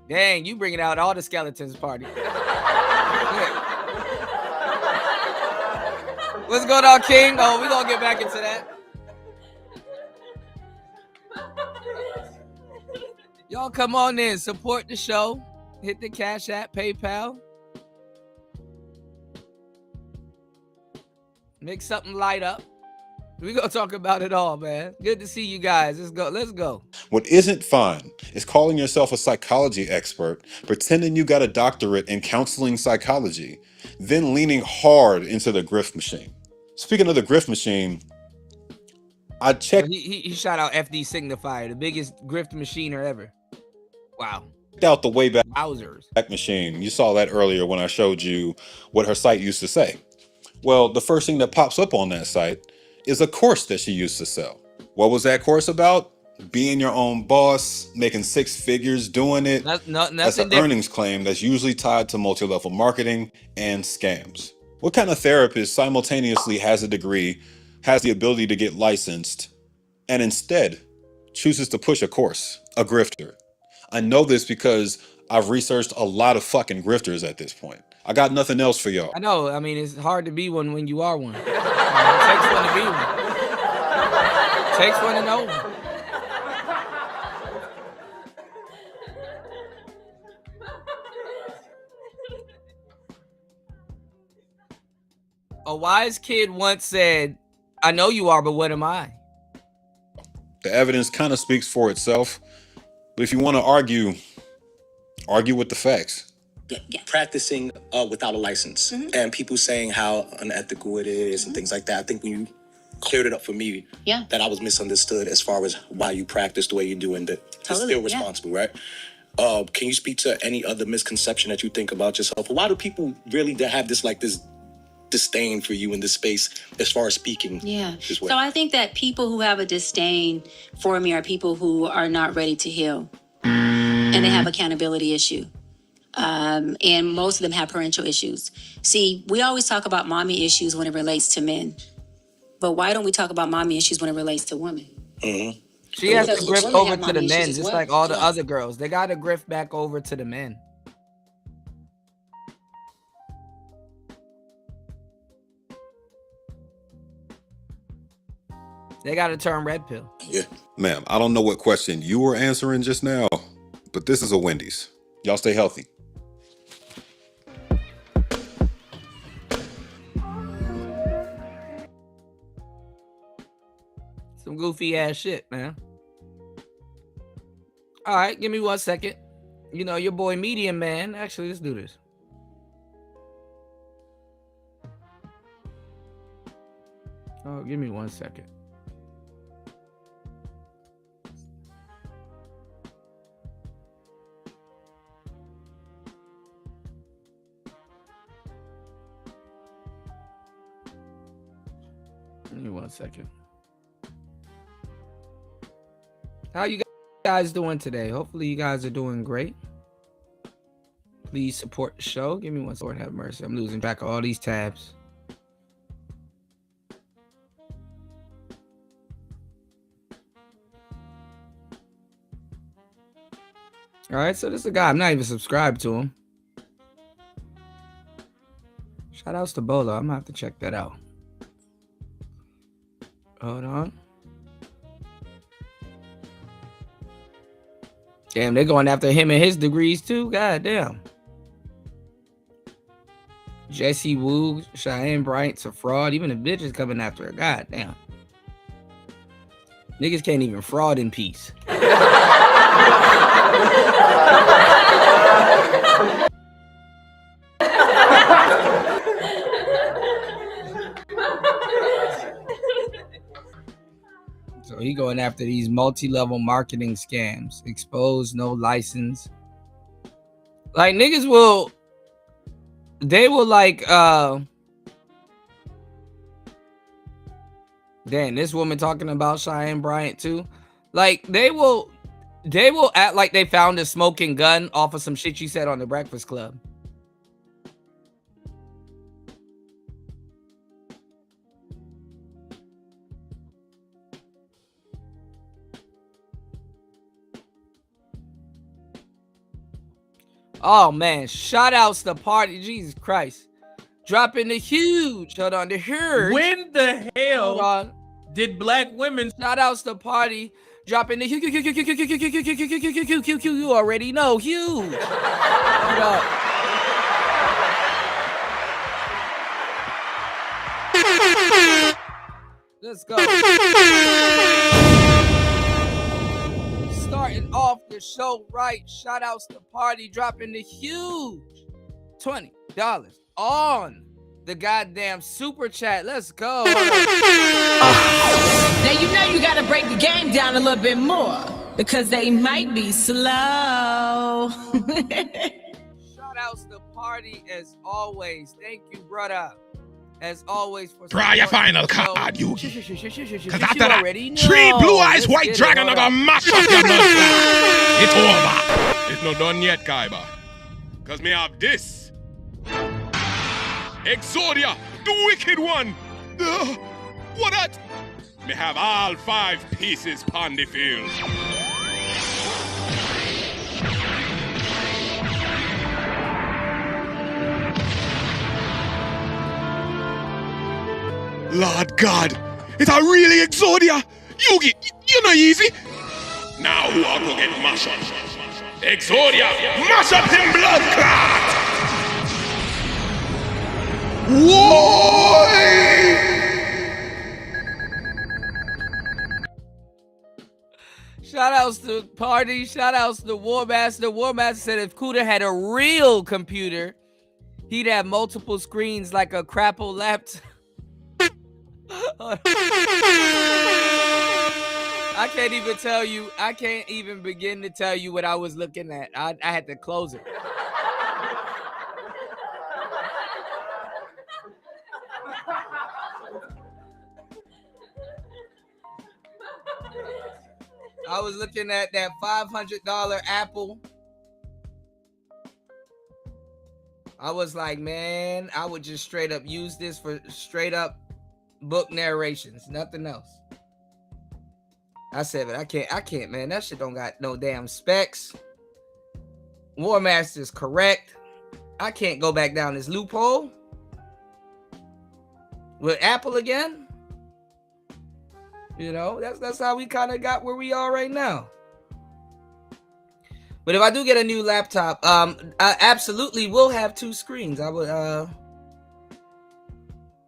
Dang, you bringing out all the skeletons, Party. What's going on, King? Oh, we gonna get back into that. Y'all come on in, support the show. Hit the Cash App, PayPal. Make something light up. We're going to talk about it all, man. Good to see you guys. Let's go. What isn't fine is calling yourself a psychology expert, pretending you got a doctorate in counseling psychology, then leaning hard into the grift machine. Speaking of the grift machine, I checked He shot out FD Signifier, the biggest grift machiner ever. Wow. out the Wayback Wowzers. Machine. You saw that earlier when I showed you what her site used to say. Well, the first thing that pops up on that site is a course that she used to sell. What was that course about? Being your own boss, making six figures doing it. That's an earnings claim that's usually tied to multi-level marketing and scams. What kind of therapist simultaneously has a degree, has the ability to get licensed, and instead chooses to push a course? A grifter. I know this because I've researched a lot of fucking grifters at this point. I got nothing else for y'all. I know. I mean, it's hard to be one when you are one. It takes one to be one. It takes one to know one. A wise kid once said, I know you are, but what am I? The evidence kind of speaks for itself. But if you want to argue with the facts. Practicing without a license and people saying how unethical it is and things like that. I think when you cleared it up for me, that I was misunderstood as far as why you practice the way you do and that it's still responsible, right? Can you speak to any other misconception that you think about yourself? Why do people really have this disdain for you in this space as far as speaking? Yeah. So I think that people who have a disdain for me are people who are not ready to heal and they have accountability issue. And most of them have parental issues. See, we always talk about mommy issues when it relates to men. But why don't we talk about mommy issues when it relates to women? Mm-hmm. She has to grift over to the men, just like all the other girls. They got to grift back over to the men. They got to turn red pill. Yeah. Ma'am, I don't know what question you were answering just now, but this is a Wendy's. Y'all stay healthy. Some goofy ass shit, man. All right, give me 1 second. You know, your boy Medium Man. Actually, let's do this. Oh, give me 1 second. Give me 1 second. How you guys doing today? Hopefully you guys are doing great. Please support the show. Give me 1 second. Lord have mercy. I'm losing track of all these tabs. All right, so this is a guy. I'm not even subscribed to him. Shout outs to Bolo. I'm gonna have to check that out. Hold on. Damn, they're going after him and his degrees too. God damn. Jesse Wu, Cheyenne Bryant's a fraud. Even the bitch is coming after her. God damn. Niggas can't even fraud in peace. So he going after these multi-level marketing scams. Expose, no license. Like niggas will, they will like, damn, this woman talking about Cheyenne Bryant too. Like they will act like they found a smoking gun off of some shit you said on the Breakfast Club. Oh man, shout outs to Party. Jesus Christ. Dropping the huge. Hold on, the huge. When the hell did black women? Shout outs to Party. Dropping the huge. You already know. Huge. Hold up. Let's go. Starting off the show right. Shout outs to Party dropping the huge $20 on the goddamn super chat. Let's go. Now you know you gotta break the game down a little bit more because they might be slow. Shout outs to Party as always. Thank you, brother. As always, for try your final card, Yugi. Because after that, already know. 3 blue eyes white dragon are gonna mash up your blood. It's over. It's not done yet, Kaiba. Because me have this. Exodia, the wicked one. What that? Me have all 5 pieces pon the field. Lord God, it's a really Exodia. Yugi, you're not easy. Now who are gonna get mash up? Exodia, mash up him blood clot. Whoa! Shout outs to Party. Shout outs to War Master. War Master said if Kuda had a real computer, he'd have multiple screens like a crapple laptop. I can't even tell you. I can't even begin to tell you what I was looking at. I had to close it. I was looking at that $500 Apple. I was like, man, I would just straight up use this for straight up book narrations, nothing else. I said, but I can't, man. That shit don't got no damn specs. War Master's correct. I can't go back down this loophole with Apple again. You know, that's how we kind of got where we are right now. But if I do get a new laptop, I absolutely will have 2 screens. I would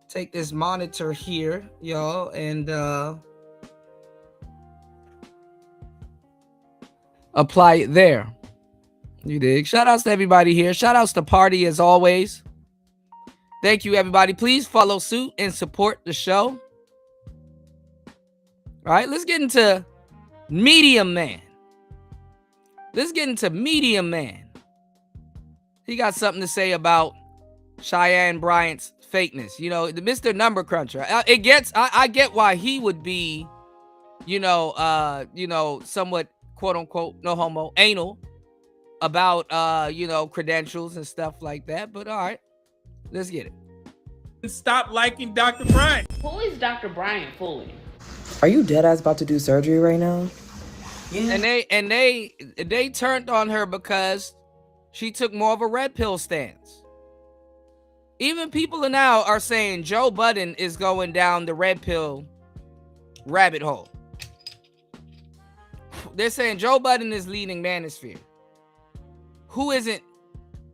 take this monitor here, y'all, and apply it there. You dig? Shout outs to everybody here. Shout outs to Party as always. Thank you, everybody. Please follow suit and support the show. All right, let's get into Medium Man. Let's get into Medium Man. He got something to say about Cheyenne Bryant's fakeness. You know, the Mr. Number Cruncher. I get why he would be, somewhat quote unquote no homo anal about credentials and stuff like that. But all right, let's get it. Stop liking Dr. Bryant. Who is Dr. Bryant fooling? Are you dead ass about to do surgery right now? Yeah. And they turned on her because she took more of a red pill stance. Even people now are saying Joe Budden is going down the red pill rabbit hole. They're saying Joe Budden is leading Manosphere. Who isn't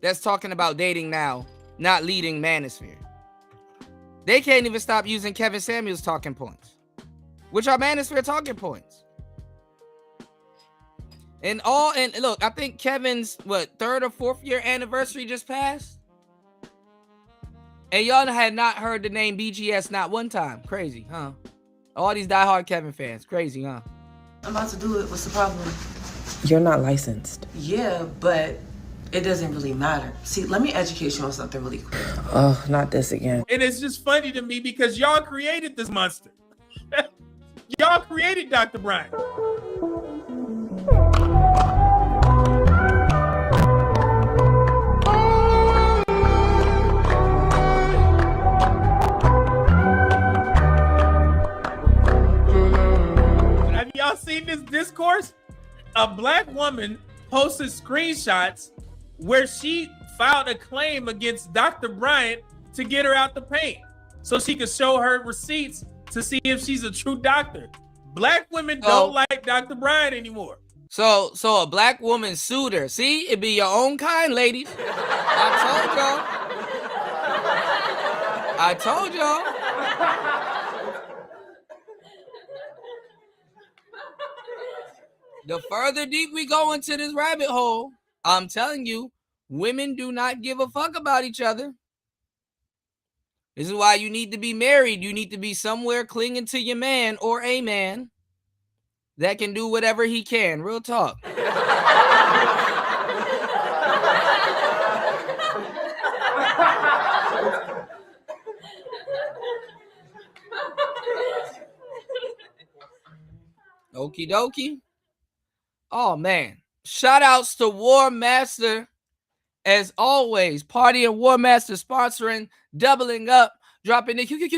that's talking about dating now, not leading Manosphere? They can't even stop using Kevin Samuels' talking points, which are Manosphere talking points. And look, I think Kevin's 3rd or 4th year anniversary just passed. And y'all had not heard the name BGS not one time. Crazy, huh? All these diehard Kevin fans. Crazy, huh? I'm about to do it. What's the problem? You're not licensed. Yeah, but it doesn't really matter. See, let me educate you on something really quick. Oh, not this again. And it's just funny to me because y'all created this monster. Y'all created Dr. Bryant. Have y'all seen this discourse? A black woman posted screenshots where she filed a claim against Dr. Bryant to get her out the paint so she could show her receipts to see if she's a true doctor. Black women don't like Dr. Bryant anymore. So a black woman sued her. See, it be your own kind, ladies. I told y'all. The further deep we go into this rabbit hole, I'm telling you, women do not give a fuck about each other. This is why you need to be married. You need to be somewhere clinging to your man or a man that can do whatever he can. Real talk. Okie dokie. Oh, man. Shout outs to War Master. As always, Party and War Master sponsoring, doubling up, dropping the Q. $20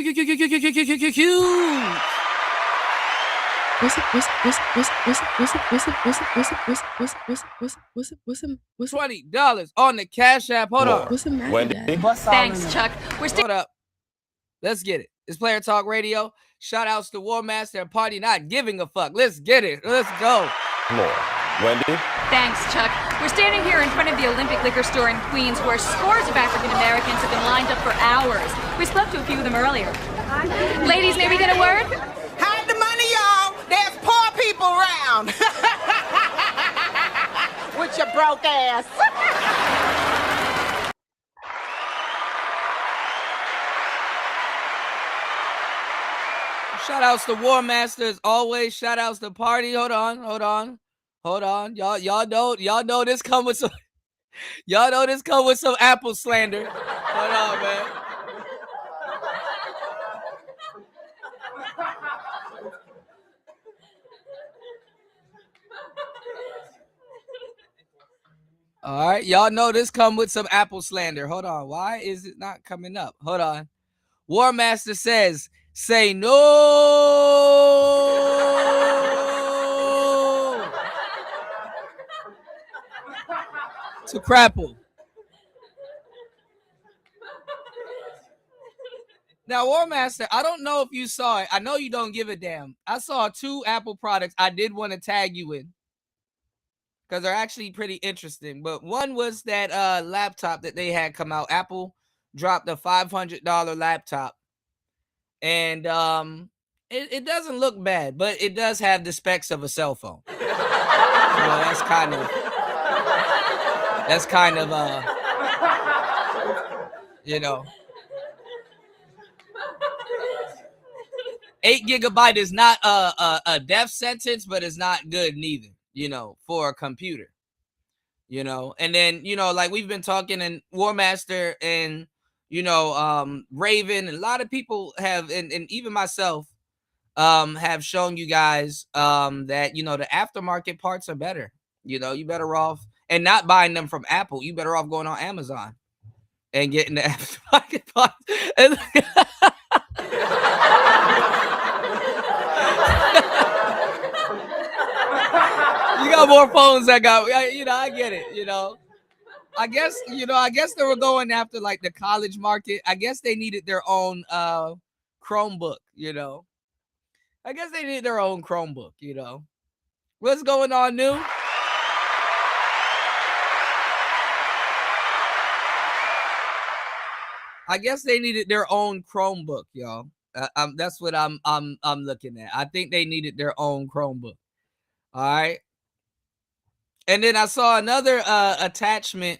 on the Cash App. Hold on. What's the matter? Wendy? Thanks, Chuck. Hold up. Let's get it. It's Player Talk Radio. Shout outs to War Master and Party not giving a fuck. Let's get it. Let's go. More. Wendy? Thanks, Chuck. We're standing here in front of the Olympic Liquor Store in Queens where scores of African Americans have been lined up for hours. We spoke to a few of them earlier. Ladies, may we get a word? Hide the money, y'all. There's poor people around. With your broke ass. Shout outs to War Master as always. Shout outs to Party. Hold on. Y'all know this come with some some Apple slander. Hold on, man. All right, y'all know this come with some Apple slander. Hold on. Why is it not coming up? Hold on. War Master says, say no to Crapple. Now, War Master, I don't know if you saw it. I know you don't give a damn. I saw 2 Apple products I did want to tag you in because they're actually pretty interesting. But one was that laptop that they had come out. Apple dropped a $500 laptop. And it doesn't look bad, but it does have the specs of a cell phone. So that's kind of 8 gigabyte is not a death sentence, but it's not good neither, for a computer, and then, like we've been talking, and War Master and you know, Raven, and a lot of people have, and even myself, have shown you guys that, you know, the aftermarket parts are better. You know, you better off and not buying them from Apple. You better off going on Amazon and getting the aftermarket parts. You got more phones that got, you know, I get it, you know. I guess, you know, I guess they were going after like the college market. I guess they needed their own Chromebook, you know. I guess they needed their own Chromebook, you know. What's going on, new? I guess they needed their own Chromebook, y'all. That's what I'm looking at. I think they needed their own Chromebook. All right. And then I saw another attachment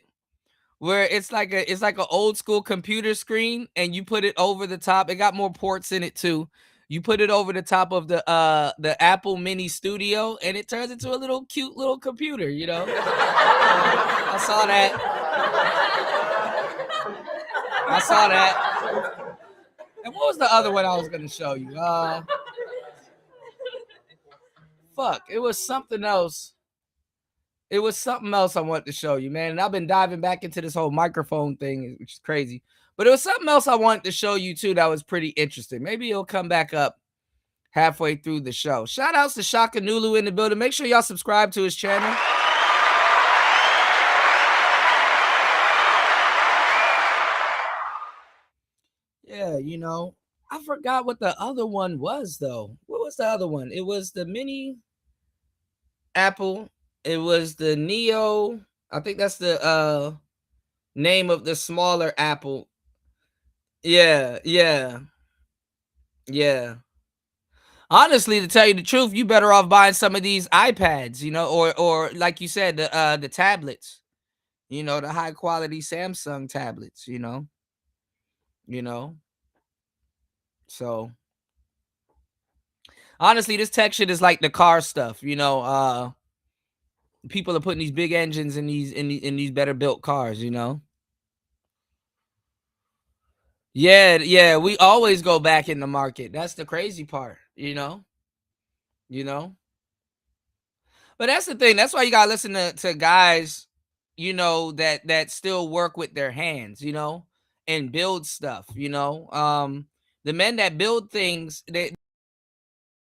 where it's like an old school computer screen, and you put it over the top. It got more ports in it too. You put it over the top of the Apple Mini Studio, and it turns into a little cute little computer, you know. I saw that. I saw that. And what was the other one I was gonna show you? Fuck, it was something else. It was something else I wanted to show you, man. And I've been diving back into this whole microphone thing, which is crazy. But it was something else I wanted to show you too that was pretty interesting. Maybe it'll come back up halfway through the show. Shout outs to Shaka Nulu in the building. Make sure y'all subscribe to his channel. Yeah, you know, I forgot what the other one was though. What was the other one? It was the mini Apple. It was the Neo. I think that's the name of the smaller Apple. Yeah. Honestly, to tell you the truth, you better off buying some of these iPads, you know, or like you said, the tablets, you know, the high quality Samsung tablets, you know. So honestly, this tech shit is like the car stuff, you know. People are putting these big engines in these better built cars, you know. Yeah, we always go back in the market. That's the crazy part, you know. But that's the thing. That's why you gotta listen to guys, you know, that still work with their hands, you know, and build stuff, you know. The men that build things,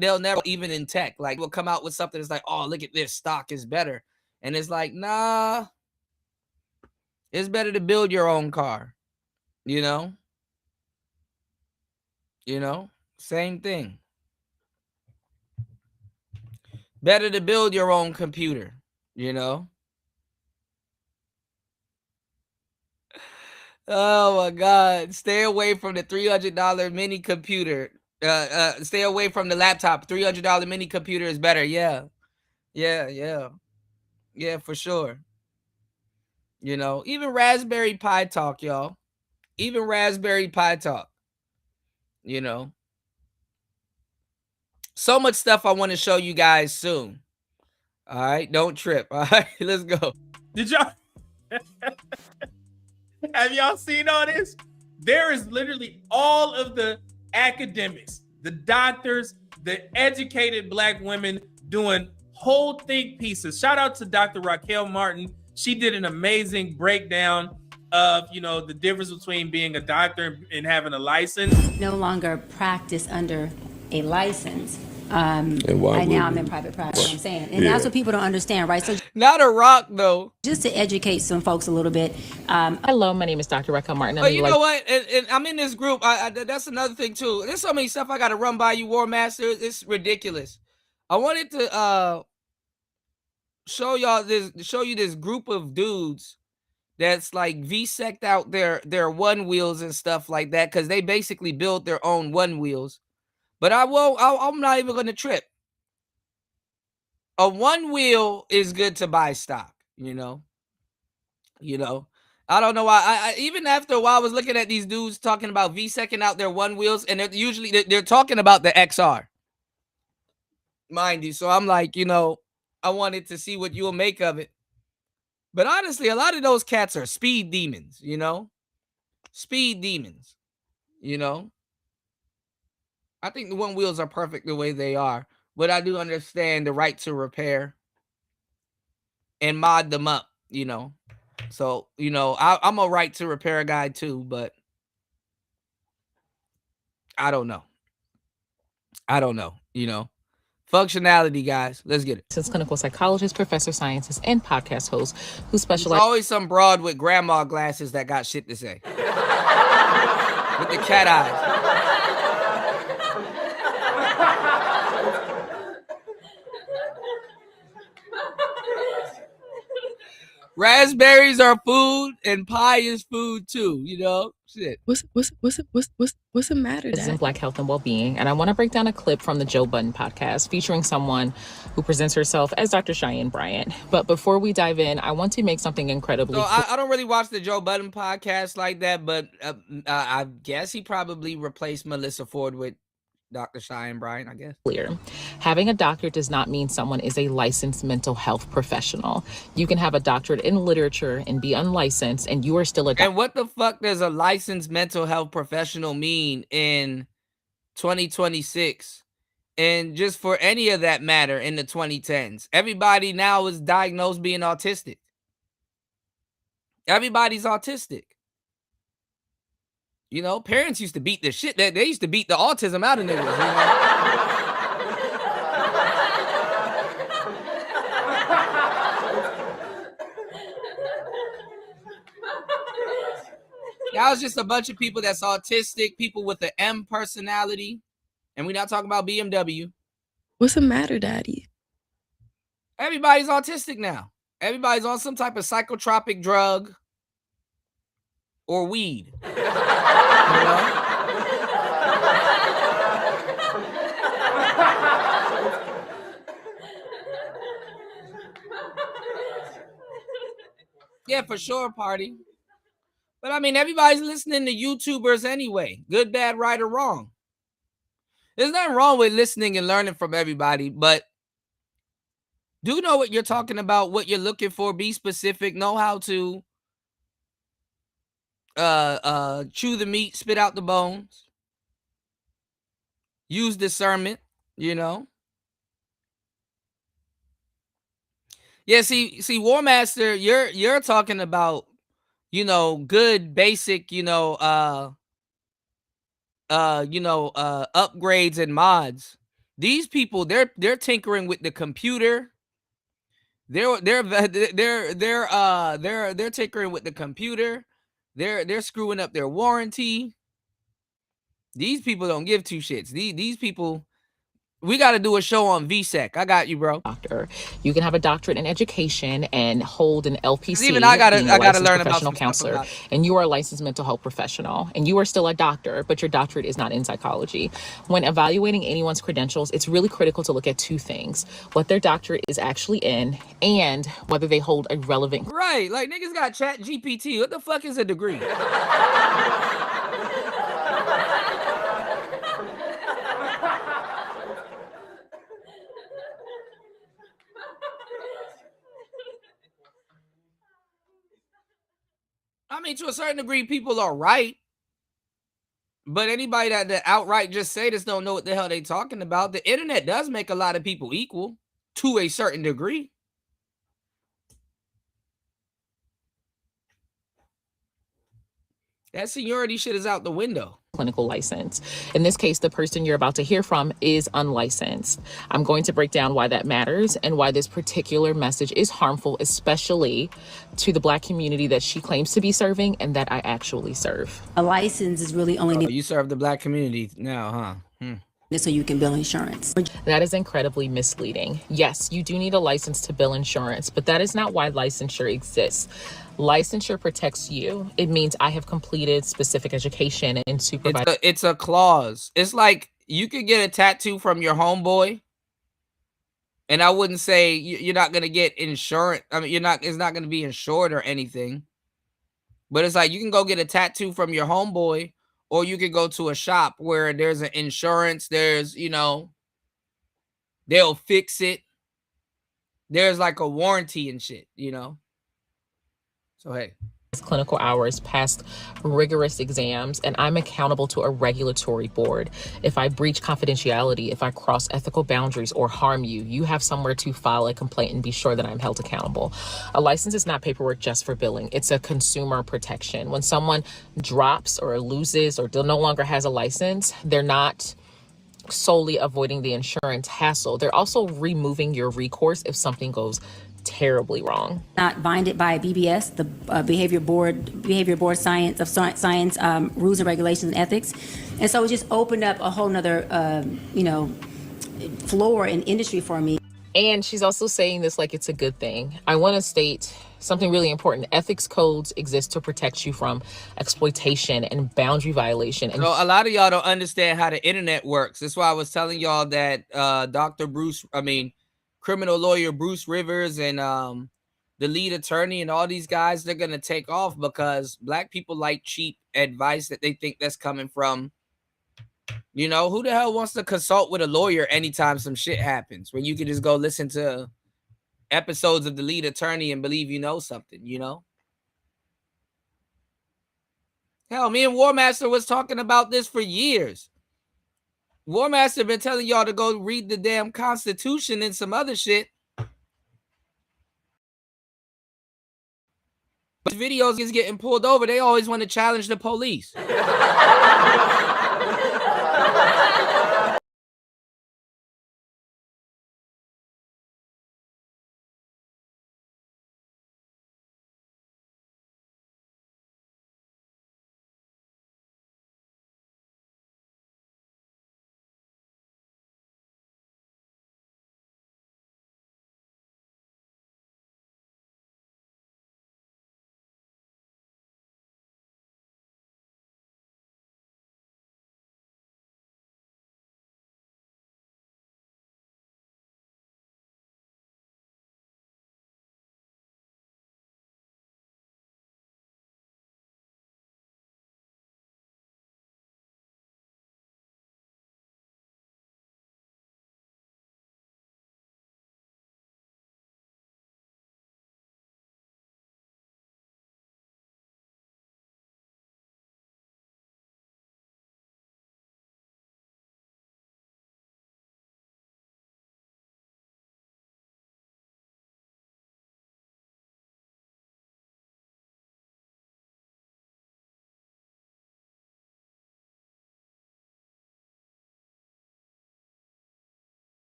they'll never, even in tech, like will come out with something that's like, oh, look at this, stock is better. And it's like, nah, it's better to build your own car, you know. Same thing. Better to build your own computer, you know. Oh my God. Stay away from the $300 mini computer. Stay away from the laptop. $300 mini computer is better. Yeah, for sure. You know, even Raspberry Pi talk, y'all. Even Raspberry Pi talk. You know. So much stuff I want to show you guys soon. All right, don't trip. All right, let's go. Did y'all have y'all seen all this? There is literally all of the academics, the doctors, the educated Black women doing whole think pieces. Shout out to Dr. Raquel Martin. She did an amazing breakdown of, you know, the difference between being a doctor and having a license. No longer practice under a license. And Right now I'm in private practice, I'm saying. And that's what people don't understand, right? So Not a rock, though. just to educate some folks a little bit. Hello, my name is Dr. Raquel Martin. Oh, you know what? And I'm in this group. That's another thing, too. There's so many stuff I got to run by you, War Master. It's ridiculous. I wanted to show you this group of dudes that's like V-sect out their one wheels and stuff like that, because they basically build their own one wheels. But I'm not even going to trip. A one wheel is good to buy stock, you know. I don't know why. I even after a while I was looking at these dudes talking about V-secting out their one wheels, and they're talking about the XR, mind you. So I'm like, you know, I wanted to see what you'll make of it. But honestly, a lot of those cats are speed demons, you know. speed demons. You know, I think the one wheels are perfect the way they are, but I do understand the right to repair and mod them up. You know, so you know I'm a right to repair guy too, but I don't know. You know, functionality, guys. Let's get it. Since clinical psychologist, professor scientist, and podcast host who specialize. There's always some broad with grandma glasses that got shit to say. With the cat eyes. Raspberries are food and pie is food too, you know? Shit. What's the matter, This is Dad? in Black Health and Wellbeing, and I want to break down a clip from the Joe Budden podcast featuring someone who presents herself as Dr. Cheyenne Bryant. But before we dive in, I want to make something incredibly So I don't really watch the Joe Budden podcast like that, but I guess he probably replaced Melissa Ford with Dr. Cheyenne Bryant, I guess. clear. Having a doctorate does not mean someone is a licensed mental health professional. You can have a doctorate in literature and be unlicensed, and you are still a doctor. And what the fuck does a licensed mental health professional mean in 2026? And just for any of that matter in the 2010s, everybody now is diagnosed being autistic. Everybody's autistic. You know, parents used to beat the shit. They used to beat the autism out of niggas. You know? Now it's just a bunch of people that's autistic, people with an M personality. And we're not talking about BMW. What's the matter, Daddy? Everybody's autistic now. Everybody's on some type of psychotropic drug or weed. You know? Yeah, for sure, party. But I mean, everybody's listening to YouTubers anyway. Good, bad, right, or wrong. There's nothing wrong with listening and learning from everybody, but do know what you're talking about, what you're looking for, be specific, know how to chew the meat, spit out the bones. Use discernment, you know. Yeah, see, War Master, you're talking about, you know, good basic, upgrades and mods. These people, they're tinkering with the computer. They're tinkering with the computer. They're screwing up their warranty. These people don't give two shits. These people, we got to do a show on VSEC. I got you, bro. Doctor. You can have a doctorate in education and hold an LPC. Even I gotta learn about professional some counselor, stuff about it. and you are a licensed mental health professional, and you are still a doctor, but your doctorate is not in psychology. When evaluating anyone's credentials, it's really critical to look at two things: what their doctorate is actually in, and whether they hold a relevant. Right, like niggas got Chat GPT. What the fuck is a degree? I mean, to a certain degree, people are right. But anybody that outright just say this don't know what the hell they talking about. The internet does make a lot of people equal to a certain degree. That seniority shit is out the window. Clinical license. In this case, the person you're about to hear from is unlicensed. I'm going to break down why that matters and why this particular message is harmful, especially to the Black community that she claims to be serving and that I actually serve. A license is really only You serve the Black community now, huh? so you can bill insurance. That is incredibly misleading. Yes, you do need a license to bill insurance, but that is not why licensure exists. Licensure protects you. It means I have completed specific education and supervised. It's a clause. It's like you could get a tattoo from your homeboy, and I wouldn't say you're not gonna get insurance. I mean, it's not gonna be insured or anything. But it's like you can go get a tattoo from your homeboy, or you could go to a shop where there's an insurance. There's, they'll fix it. There's like a warranty and shit, So hey. clinical hours, passed rigorous exams, and I'm accountable to a regulatory board. If I breach confidentiality, if I cross ethical boundaries or harm you, you have somewhere to file a complaint and be sure that I'm held accountable. A license is not paperwork just for billing. It's a consumer protection. When someone drops or loses or no longer has a license, they're not solely avoiding the insurance hassle. They're also removing your recourse if something goes terribly wrong. Not binded by BBS, the Behavior Board Science rules and regulations and ethics, and so it just opened up a whole nother floor in industry for me. And she's also saying this like it's a good thing. I want to state something really important. Ethics codes exist to protect you from exploitation and boundary violation. And so a lot of y'all don't understand how the internet works. That's why I was telling y'all that criminal lawyer Bruce Rivers and the lead attorney and all these guys, they're going to take off because Black people like cheap advice that they think that's coming from, who the hell wants to consult with a lawyer anytime some shit happens when you can just go listen to episodes of the lead attorney and believe you know something, Hell, me and War Master was talking about this for years. War Master been telling y'all to go read the damn Constitution and some other shit. But videos is getting pulled over. They always want to challenge the police.